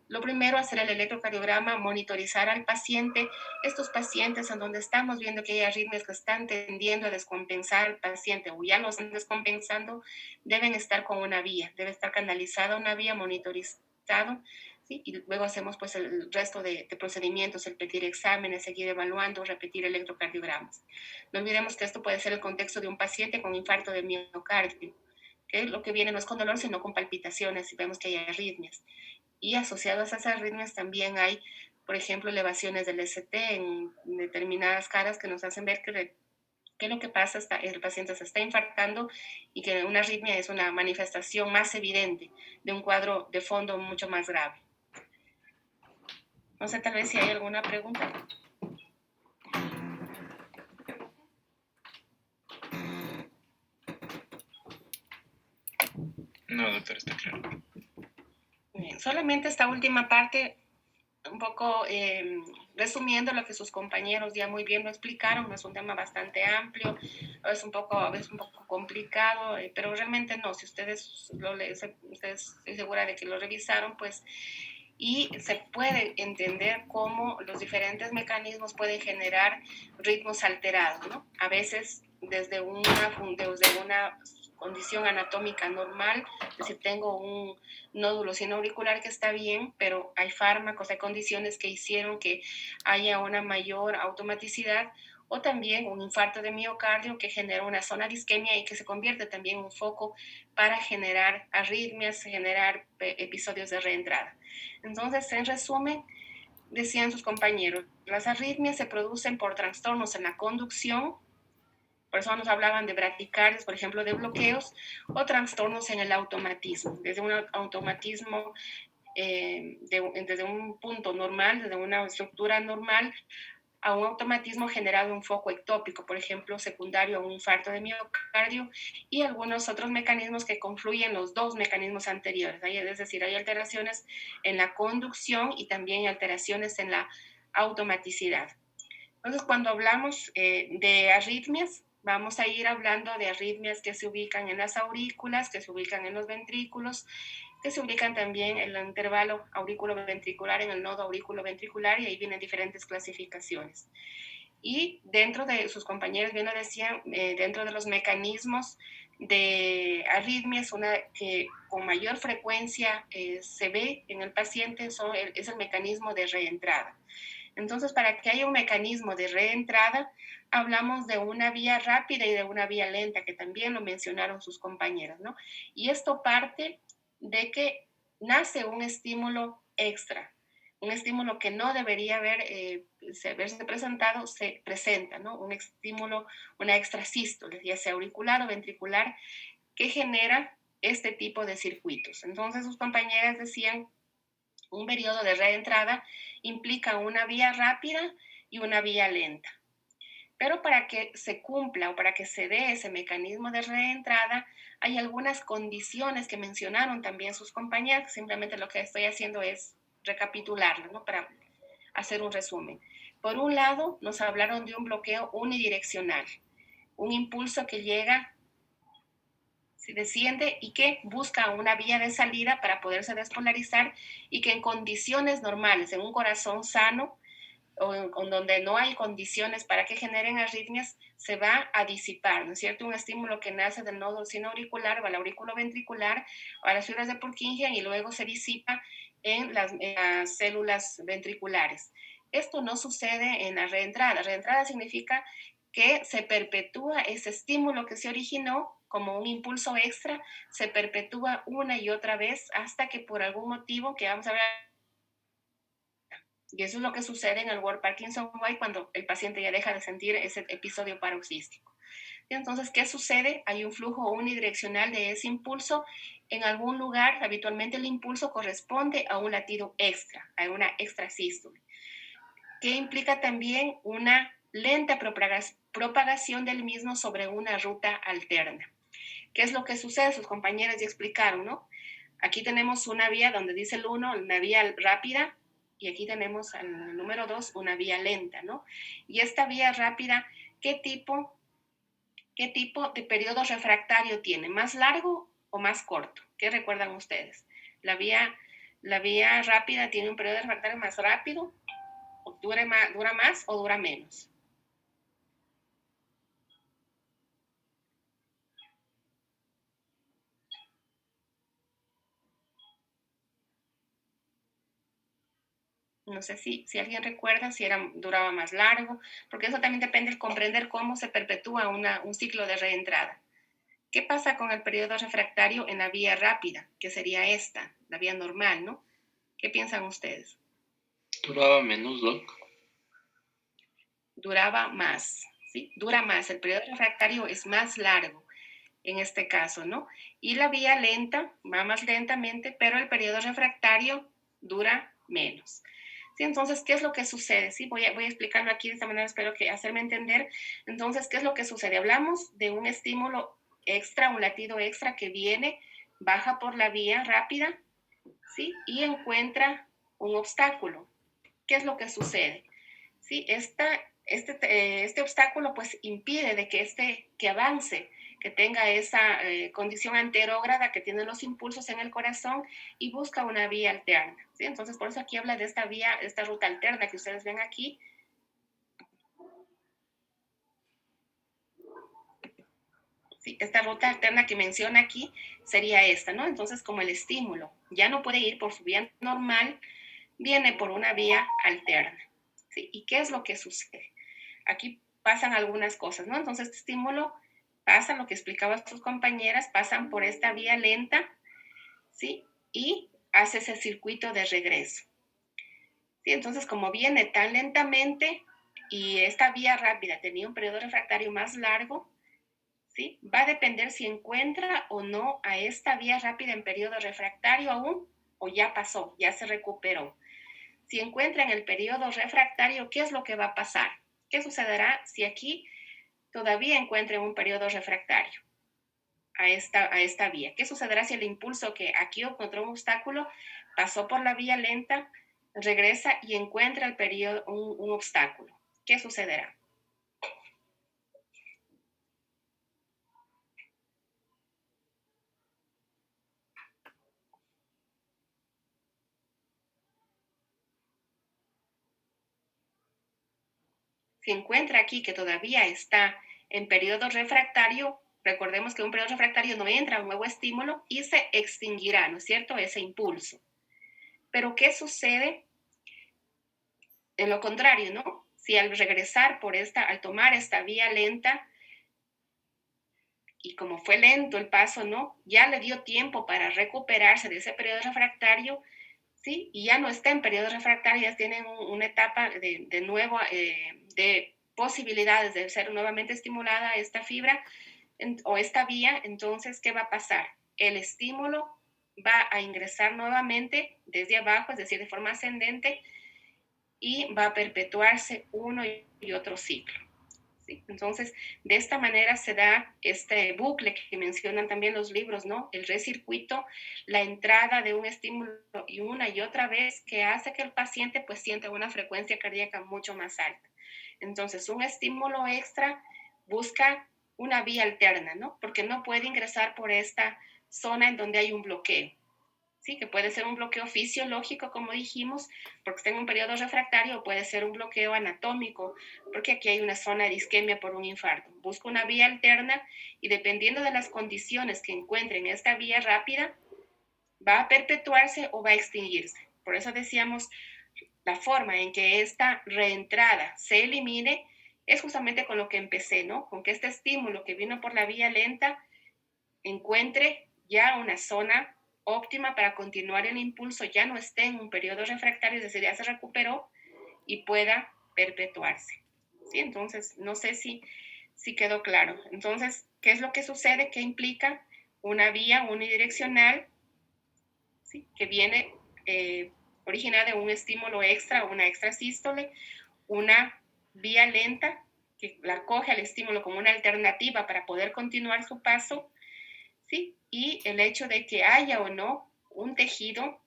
lo primero, hacer el electrocardiograma, monitorizar al paciente. Estos pacientes en donde estamos viendo que hay arritmias que están tendiendo a descompensar al paciente o ya lo están descompensando, deben estar con una vía, debe estar canalizada una vía, monitorizado. ¿Sí? Y luego hacemos pues el resto de procedimientos, el pedir exámenes, seguir evaluando, repetir electrocardiogramas. No olvidemos que esto puede ser el contexto de un paciente con infarto de miocardio, que lo que viene no es con dolor, sino con palpitaciones, y vemos que hay arritmias. Y asociadas a esas arritmias también hay, por ejemplo, elevaciones del ST en determinadas caras que nos hacen ver que lo que pasa, el paciente se está infartando y que una arritmia es una manifestación más evidente de un cuadro de fondo mucho más grave. No sé, tal vez si hay alguna pregunta. No, doctor, está claro. Bien, solamente esta última parte, un poco resumiendo lo que sus compañeros ya muy bien lo explicaron. Es un tema bastante amplio, es un poco complicado, pero realmente no, si ustedes estoy segura de que lo revisaron, pues, y se puede entender cómo los diferentes mecanismos pueden generar ritmos alterados, ¿no? A veces desde una condición anatómica normal, es decir, tengo un nódulo sinoauricular que está bien, pero hay fármacos, hay condiciones que hicieron que haya una mayor automaticidad, o también un infarto de miocardio que genera una zona de isquemia y que se convierte también en un foco para generar arritmias, generar episodios de reentrada. Entonces, en resumen, decían sus compañeros, las arritmias se producen por trastornos en la conducción, por eso nos hablaban de bradicardias, por ejemplo, de bloqueos, o trastornos en el automatismo, desde un automatismo desde un punto normal, desde una estructura normal, a un automatismo generado en un foco ectópico, por ejemplo, secundario a un infarto de miocardio, y algunos otros mecanismos que confluyen los dos mecanismos anteriores. Es decir, hay alteraciones en la conducción y también alteraciones en la automaticidad. Entonces, cuando hablamos de arritmias, vamos a ir hablando de arritmias que se ubican en las aurículas, que se ubican en los ventrículos, que se ubican también en el intervalo aurículo-ventricular, en el nodo aurículo-ventricular, y ahí vienen diferentes clasificaciones. Y dentro de sus compañeros bien lo decían, dentro de los mecanismos de arritmias, una que con mayor frecuencia se ve en el paciente es el mecanismo de reentrada. Entonces, para que haya un mecanismo de reentrada, hablamos de una vía rápida y de una vía lenta, que también lo mencionaron sus compañeros, ¿no? Y esto parte de que nace un estímulo extra, un estímulo que no debería haberse presentado, se presenta, ¿no? Un estímulo, una extrasístole, ya sea auricular o ventricular, que genera este tipo de circuitos. Entonces, sus compañeras decían, un periodo de reentrada implica una vía rápida y una vía lenta. Pero para que se cumpla o para que se dé ese mecanismo de reentrada, hay algunas condiciones que mencionaron también sus compañeras. Simplemente lo que estoy haciendo es recapitularlo, ¿no? Para hacer un resumen. Por un lado, nos hablaron de un bloqueo unidireccional, un impulso que llega, se desciende y que busca una vía de salida para poderse despolarizar, y que en condiciones normales, en un corazón sano, o donde no hay condiciones para que generen arritmias, se va a disipar, ¿no es cierto? Un estímulo que nace del nodo sinoauricular o al aurículo ventricular o a las fibras de Purkinje y luego se disipa en las células ventriculares. Esto no sucede en la reentrada. La reentrada significa que se perpetúa ese estímulo que se originó como un impulso extra, se perpetúa una y otra vez hasta que por algún motivo que vamos a ver. Y eso es lo que sucede en el World Parkinson White cuando el paciente ya deja de sentir ese episodio paroxístico. Y entonces, ¿qué sucede? Hay un flujo unidireccional de ese impulso. En algún lugar, habitualmente el impulso corresponde a un latido extra, a una extrasístole, que implica también una lenta propagación del mismo sobre una ruta alterna. ¿Qué es lo que sucede? Sus compañeras ya explicaron, ¿no? Aquí tenemos una vía donde dice el 1, una vía rápida, y aquí tenemos al número 2, una vía lenta, ¿no? Y esta vía rápida, ¿qué tipo de periodo refractario tiene? ¿Más largo o más corto? ¿Qué recuerdan ustedes? La vía rápida tiene un periodo refractario más rápido, o dura más o dura menos. No sé si alguien recuerda si duraba más largo, porque eso también depende de comprender cómo se perpetúa un ciclo de reentrada. ¿Qué pasa con el periodo refractario en la vía rápida, que sería esta, la vía normal, ¿no? ¿Qué piensan ustedes? Duraba menos, Doc. Duraba más, ¿sí? Dura más, el periodo refractario es más largo en este caso, ¿no? Y la vía lenta va más lentamente, pero el periodo refractario dura menos. ¿Sí? Entonces, ¿qué es lo que sucede? ¿Sí? Voy a explicarlo aquí de esta manera, espero que hacerme entender. Entonces, ¿qué es lo que sucede? Hablamos de un estímulo extra, un latido extra que viene, baja por la vía rápida, ¿sí? Y encuentra un obstáculo. ¿Qué es lo que sucede? ¿Sí? Este obstáculo pues impide de que avance, que tenga esa condición anterógrada que tienen los impulsos en el corazón y busca una vía alterna. ¿Sí? Entonces, por eso aquí habla de esta ruta alterna que ustedes ven aquí. ¿Sí? Esta ruta alterna que menciona aquí sería esta, ¿no? Entonces, como el estímulo ya no puede ir por su vía normal, viene por una vía alterna. ¿Sí? ¿Y qué es lo que sucede? Aquí pasan algunas cosas, ¿no? Entonces, este estímulo pasa, lo que explicaban tus compañeras, pasan por esta vía lenta, ¿sí? Y hace ese circuito de regreso. ¿Sí? Entonces, como viene tan lentamente y esta vía rápida tenía un periodo refractario más largo, ¿sí? Va a depender si encuentra o no a esta vía rápida en periodo refractario aún, o ya pasó, ya se recuperó. Si encuentra en el periodo refractario, ¿qué es lo que va a pasar? ¿Qué sucederá si aquí todavía encuentra un periodo refractario a esta vía? ¿Qué sucederá si el impulso que aquí encontró un obstáculo pasó por la vía lenta, regresa y encuentra el periodo, un obstáculo? ¿Qué sucederá? Si encuentra aquí que todavía está en periodo refractario, recordemos que un periodo refractario no entra un nuevo estímulo y se extinguirá, ¿no es cierto?, ese impulso. Pero ¿qué sucede en lo contrario, ¿no? Si al regresar al tomar esta vía lenta, y como fue lento el paso, ¿no? Ya le dio tiempo para recuperarse de ese periodo refractario, ¿sí? Y ya no está en periodo refractario, ya tienen una etapa de nuevo, de posibilidades de ser nuevamente estimulada esta fibra o esta vía. Entonces, ¿qué va a pasar? El estímulo va a ingresar nuevamente desde abajo, es decir, de forma ascendente, y va a perpetuarse uno y otro ciclo. ¿Sí? Entonces, de esta manera se da este bucle que mencionan también los libros, ¿no? El recircuito, la entrada de un estímulo y una y otra vez que hace que el paciente pues sienta una frecuencia cardíaca mucho más alta. Entonces, un estímulo extra busca una vía alterna, ¿no? Porque no puede ingresar por esta zona en donde hay un bloqueo. ¿Sí? Que puede ser un bloqueo fisiológico, como dijimos, porque está en un periodo refractario, o puede ser un bloqueo anatómico, porque aquí hay una zona de isquemia por un infarto. Busca una vía alterna y dependiendo de las condiciones que encuentre en esta vía rápida, va a perpetuarse o va a extinguirse. Por eso decíamos, la forma en que esta reentrada se elimine es justamente con lo que empecé, ¿no? Con que este estímulo que vino por la vía lenta encuentre ya una zona óptima para continuar el impulso, ya no esté en un periodo refractario, es decir, ya se recuperó y pueda perpetuarse. ¿Sí? Entonces, no sé si quedó claro. Entonces, ¿qué es lo que sucede? ¿Qué implica? Una vía unidireccional, ¿sí? Que viene originada de un estímulo extra o una extrasístole, una vía lenta que la acoge al estímulo como una alternativa para poder continuar su paso, ¿sí? Y el hecho de que haya o no un tejido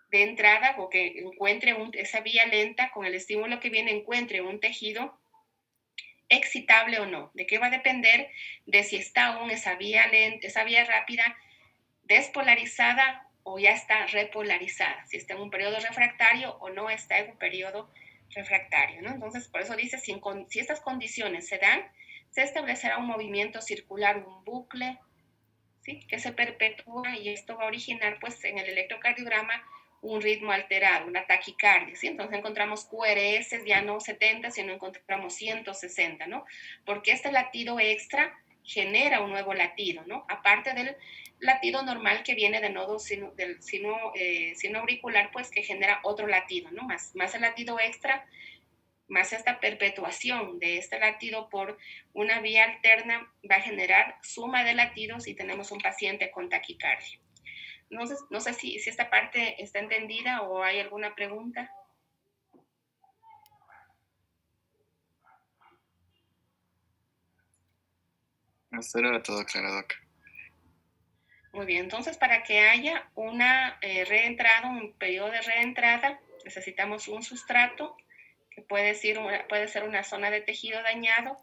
de entrada o que encuentre esa vía lenta con el estímulo que viene, encuentre un tejido excitable o no. ¿De qué va a depender? De si está aún esa vía rápida despolarizada o ya está repolarizada, si está en un periodo refractario o no está en un periodo refractario, ¿no? Entonces, por eso dice, si estas condiciones se dan, se establecerá un movimiento circular, un bucle, ¿sí? Que se perpetúa, y esto va a originar, pues, en el electrocardiograma un ritmo alterado, una taquicardia, ¿sí? Entonces encontramos QRS ya no 70, sino encontramos 160, ¿no? Porque este latido extra genera un nuevo latido, ¿no? Aparte del latido normal que viene del nodo del sino auricular, pues que genera otro latido, ¿no? Más el latido extra, más esta perpetuación de este latido por una vía alterna va a generar suma de latidos y tenemos un paciente con taquicardia. No sé si esta parte está entendida o hay alguna pregunta. Hasta ahora era todo claro, Doc. Muy bien, entonces para que haya una reentrada, un periodo de reentrada, necesitamos un sustrato que puede ser una zona de tejido dañado,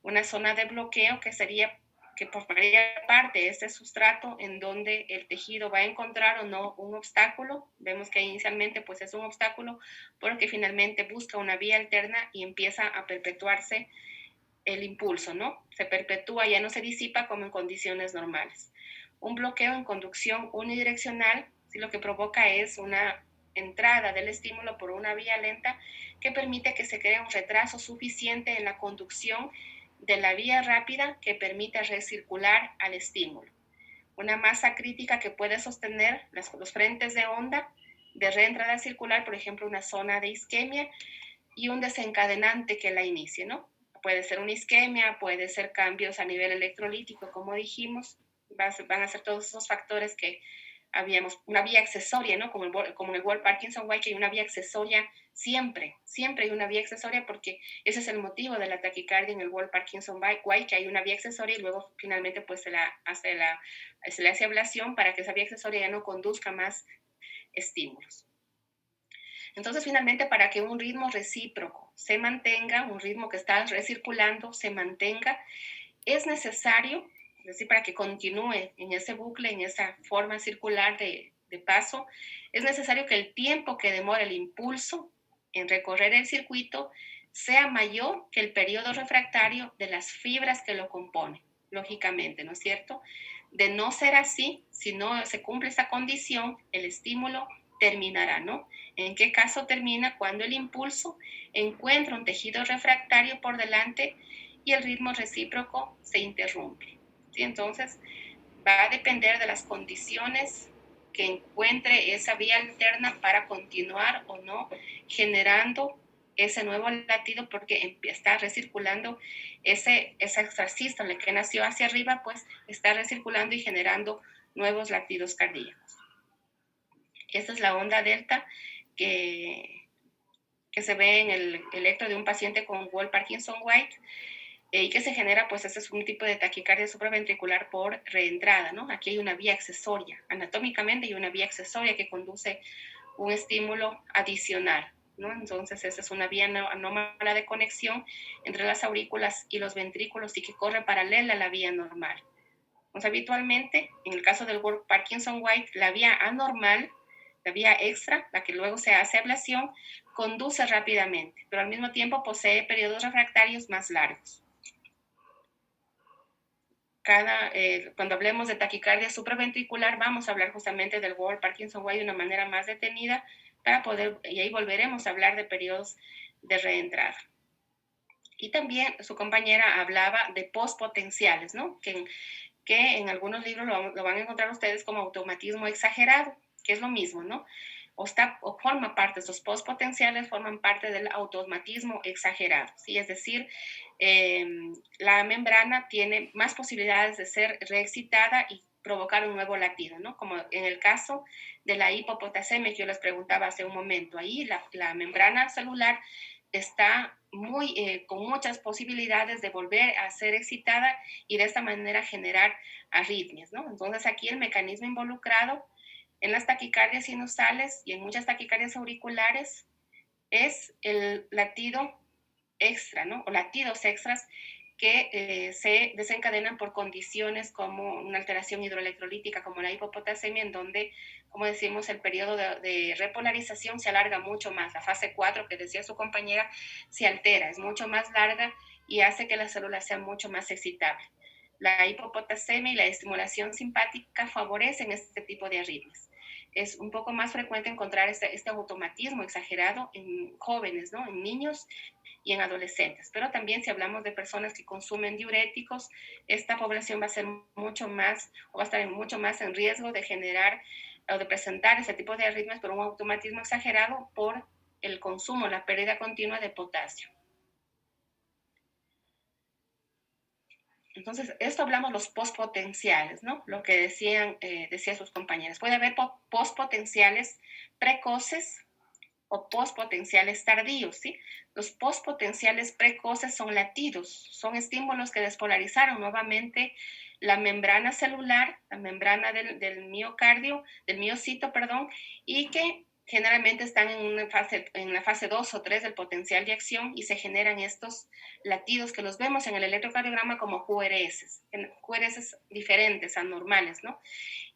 una zona de bloqueo que sería que formaría parte de este sustrato en donde el tejido va a encontrar o no un obstáculo. Vemos que inicialmente pues es un obstáculo porque finalmente busca una vía alterna y empieza a perpetuarse el impulso, ¿no? Se perpetúa, ya no se disipa como en condiciones normales. Un bloqueo en conducción unidireccional, si lo que provoca es una entrada del estímulo por una vía lenta que permite que se cree un retraso suficiente en la conducción de la vía rápida que permite recircular al estímulo. Una masa crítica que puede sostener los frentes de onda de reentrada circular, por ejemplo, una zona de isquemia, y un desencadenante que la inicie, ¿no? Puede ser una isquemia, puede ser cambios a nivel electrolítico, como dijimos, van a ser todos esos factores que habíamos, una vía accesoria, ¿no? Como en el World Parkinson White, que hay una vía accesoria siempre hay una vía accesoria, porque ese es el motivo de la taquicardia en el World Parkinson White, que hay una vía accesoria y luego finalmente pues se le hace ablación para que esa vía accesoria ya no conduzca más estímulos. Entonces, finalmente, para que un ritmo recíproco se mantenga, un ritmo que está recirculando se mantenga, es necesario, es decir, para que continúe en ese bucle, en esa forma circular de paso, es necesario que el tiempo que demora el impulso en recorrer el circuito sea mayor que el periodo refractario de las fibras que lo componen, lógicamente, ¿no es cierto? De no ser así, si no se cumple esa condición, el estímulo terminará, ¿no? ¿En qué caso termina? Cuando el impulso encuentra un tejido refractario por delante y el ritmo recíproco se interrumpe, ¿sí? Entonces, va a depender de las condiciones que encuentre esa vía alterna para continuar o no generando ese nuevo latido, porque está recirculando esa extrasístole que nació hacia arriba, pues está recirculando y generando nuevos latidos cardíacos. Esta es la onda delta que se ve en el electro de un paciente con World Parkinson White, y que se genera, pues ese es un tipo de taquicardia supraventricular por reentrada, ¿no? Aquí hay una vía accesoria, anatómicamente hay una vía accesoria que conduce un estímulo adicional, ¿no? Entonces esa es una vía anómala de conexión entre las aurículas y los ventrículos y que corre paralela a la vía normal. Entonces habitualmente, en el caso del World Parkinson White, la vía anormal, la vía extra, la que luego se hace ablación, conduce rápidamente, pero al mismo tiempo posee periodos refractarios más largos. Cuando hablemos de taquicardia supraventricular, vamos a hablar justamente del World Parkinson White de una manera más detenida y ahí volveremos a hablar de periodos de reentrada. Y también su compañera hablaba de postpotenciales, ¿no? Que en algunos libros lo van a encontrar ustedes como automatismo exagerado, que es lo mismo, ¿no? O forma parte, estos postpotenciales forman parte del automatismo exagerado, ¿sí? Es decir, la membrana tiene más posibilidades de ser reexcitada y provocar un nuevo latido, ¿no? Como en el caso de la hipopotasemia que yo les preguntaba hace un momento. Ahí la membrana celular está con muchas posibilidades de volver a ser excitada y de esta manera generar arritmias, ¿no? Entonces aquí el mecanismo involucrado en las taquicardias sinusales y en muchas taquicardias auriculares es el latido extra, ¿no? O latidos extras que se desencadenan por condiciones como una alteración hidroelectrolítica, como la hipopotasemia, en donde, como decimos, el periodo de repolarización se alarga mucho más. La fase 4, que decía su compañera, se altera, es mucho más larga y hace que las células sean mucho más excitables. La hipopotasemia y la estimulación simpática favorecen este tipo de arritmias. Es un poco más frecuente encontrar este automatismo exagerado en jóvenes, ¿no? En niños y en adolescentes. Pero también si hablamos de personas que consumen diuréticos, esta población va a ser mucho más, o va a estar mucho más en riesgo de generar o de presentar ese tipo de arritmias por un automatismo exagerado por el consumo, la pérdida continua de potasio. Entonces, esto hablamos los postpotenciales, ¿no? Lo que decían sus compañeros. Puede haber postpotenciales precoces o postpotenciales tardíos, ¿sí? Los postpotenciales precoces son latidos, son estímulos que despolarizaron nuevamente la membrana celular, la membrana del miocardio, del miocito, perdón, y que generalmente están en la fase 2 o 3 del potencial de acción y se generan estos latidos que los vemos en el electrocardiograma como QRS, QRS diferentes, anormales, ¿no?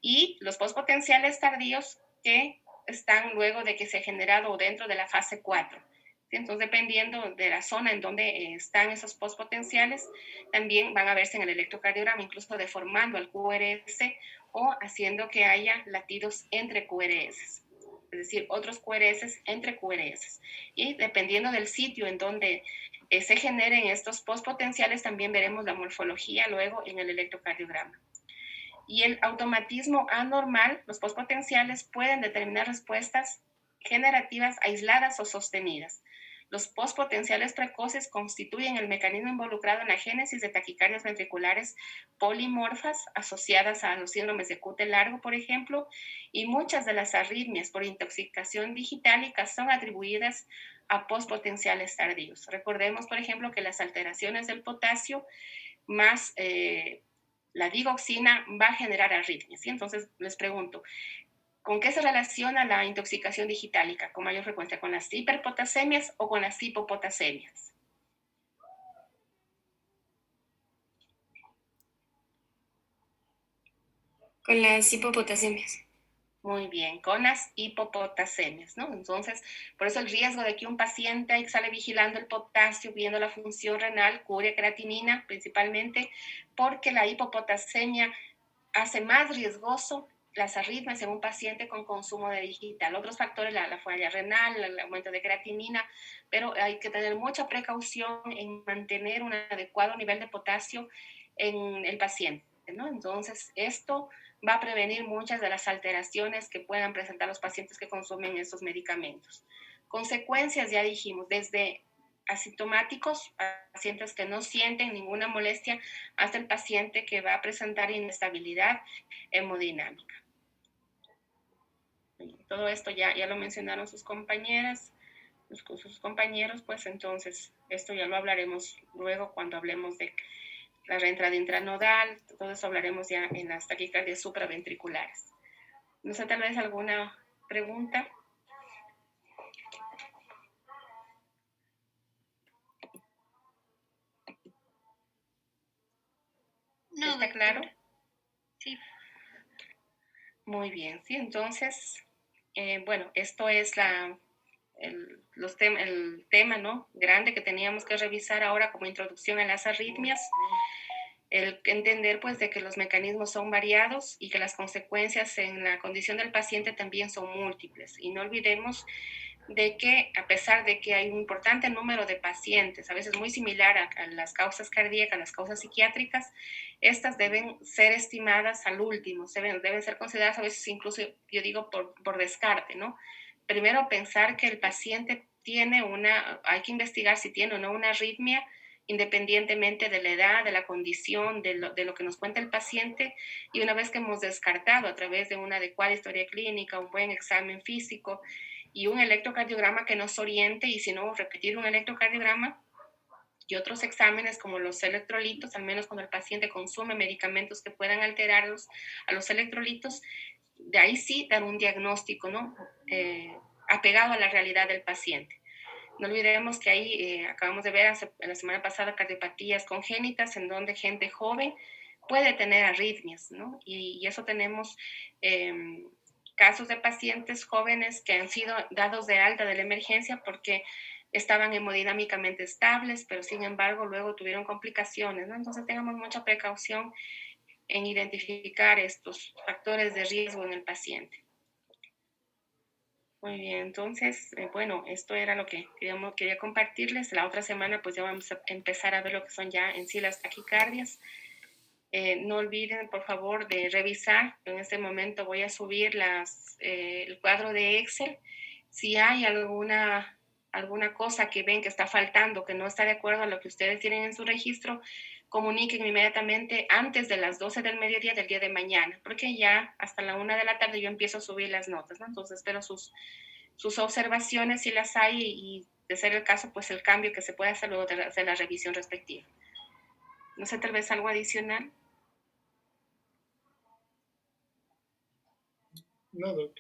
Y los postpotenciales tardíos que están luego de que se ha generado dentro de la fase 4. ¿Sí? Entonces, dependiendo de la zona en donde están esos postpotenciales, también van a verse en el electrocardiograma, incluso deformando al QRS o haciendo que haya latidos entre QRS, es decir, otros QRS entre QRS. Y dependiendo del sitio en donde se generen estos postpotenciales, también veremos la morfología luego en el electrocardiograma. Y el automatismo anormal, los postpotenciales pueden determinar respuestas generativas aisladas o sostenidas. Los postpotenciales precoces constituyen el mecanismo involucrado en la génesis de taquicardias ventriculares polimorfas asociadas a los síndromes de QT largo, por ejemplo, y muchas de las arritmias por intoxicación digitálica son atribuidas a postpotenciales tardíos. Recordemos, por ejemplo, que las alteraciones del potasio más la digoxina va a generar arritmias, ¿sí? Entonces les pregunto, ¿con qué se relaciona la intoxicación digitálica con mayor frecuencia? ¿Con las hiperpotasemias o con las hipopotasemias? Con las hipopotasemias. Muy bien, con las hipopotasemias, ¿no? Entonces, por eso el riesgo de que un paciente sale vigilando el potasio, viendo la función renal, curia creatinina principalmente, porque la hipopotasemia hace más riesgoso las arritmias en un paciente con consumo de digital. Otros factores, la falla renal, el aumento de creatinina, pero hay que tener mucha precaución en mantener un adecuado nivel de potasio en el paciente, ¿no? Entonces, esto va a prevenir muchas de las alteraciones que puedan presentar los pacientes que consumen estos medicamentos. Consecuencias, ya dijimos, desde asintomáticos, pacientes que no sienten ninguna molestia, hasta el paciente que va a presentar inestabilidad hemodinámica. Todo esto ya lo mencionaron sus compañeras, sus compañeros, pues entonces esto ya lo hablaremos luego cuando hablemos de la reentrada intranodal, todo eso hablaremos ya en las taquicardias supraventriculares. No sé, tal vez alguna pregunta. No, ¿Está claro? Sí. Muy bien, sí, entonces, bueno, esto es el tema, ¿no? Grande que teníamos que revisar ahora como introducción a las arritmias. El entender, pues, de que los mecanismos son variados y que las consecuencias en la condición del paciente también son múltiples. Y no olvidemos de que, a pesar de que hay un importante número de pacientes, a veces muy similar a las causas cardíacas, las causas psiquiátricas, estas deben ser estimadas al último, deben ser consideradas a veces incluso, yo digo, por descarte, ¿no? Primero pensar que el paciente hay que investigar si tiene o no una arritmia, independientemente de la edad, de la condición, de lo que nos cuenta el paciente, y una vez que hemos descartado a través de una adecuada historia clínica, un buen examen físico y un electrocardiograma que nos oriente, y si no, repetir un electrocardiograma y otros exámenes como los electrolitos, al menos cuando el paciente consume medicamentos que puedan alterarlos a los electrolitos, de ahí sí dar un diagnóstico, ¿no? Apegado a la realidad del paciente. No olvidemos que ahí acabamos de ver la semana pasada cardiopatías congénitas en donde gente joven puede tener arritmias, ¿no? Y eso tenemos casos de pacientes jóvenes que han sido dados de alta de la emergencia porque estaban hemodinámicamente estables, pero sin embargo luego tuvieron complicaciones, ¿no? Entonces tengamos mucha precaución en identificar estos factores de riesgo en el paciente. Muy bien, entonces, bueno, esto era lo que quería compartirles. La otra semana pues ya vamos a empezar a ver lo que son ya en sí las taquicardias. No olviden, por favor, de revisar. En este momento voy a subir el cuadro de Excel. Si hay alguna cosa que ven que está faltando, que no está de acuerdo a lo que ustedes tienen en su registro, comuniquen inmediatamente antes de las 12 del mediodía del día de mañana, porque ya hasta la 1 de la tarde yo empiezo a subir las notas, ¿no? Entonces espero sus observaciones si las hay y de ser el caso, pues el cambio que se puede hacer luego de hacer la revisión respectiva. No sé, tal vez algo adicional. No, doc.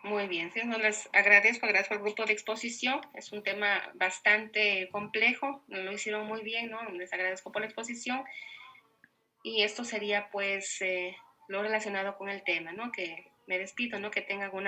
Muy bien, sí, no, les agradezco al grupo de exposición. Es un tema bastante complejo, lo hicieron muy bien, ¿no? Les agradezco por la exposición. Y esto sería pues lo relacionado con el tema, ¿no? Que me despido, ¿no? Que tengan una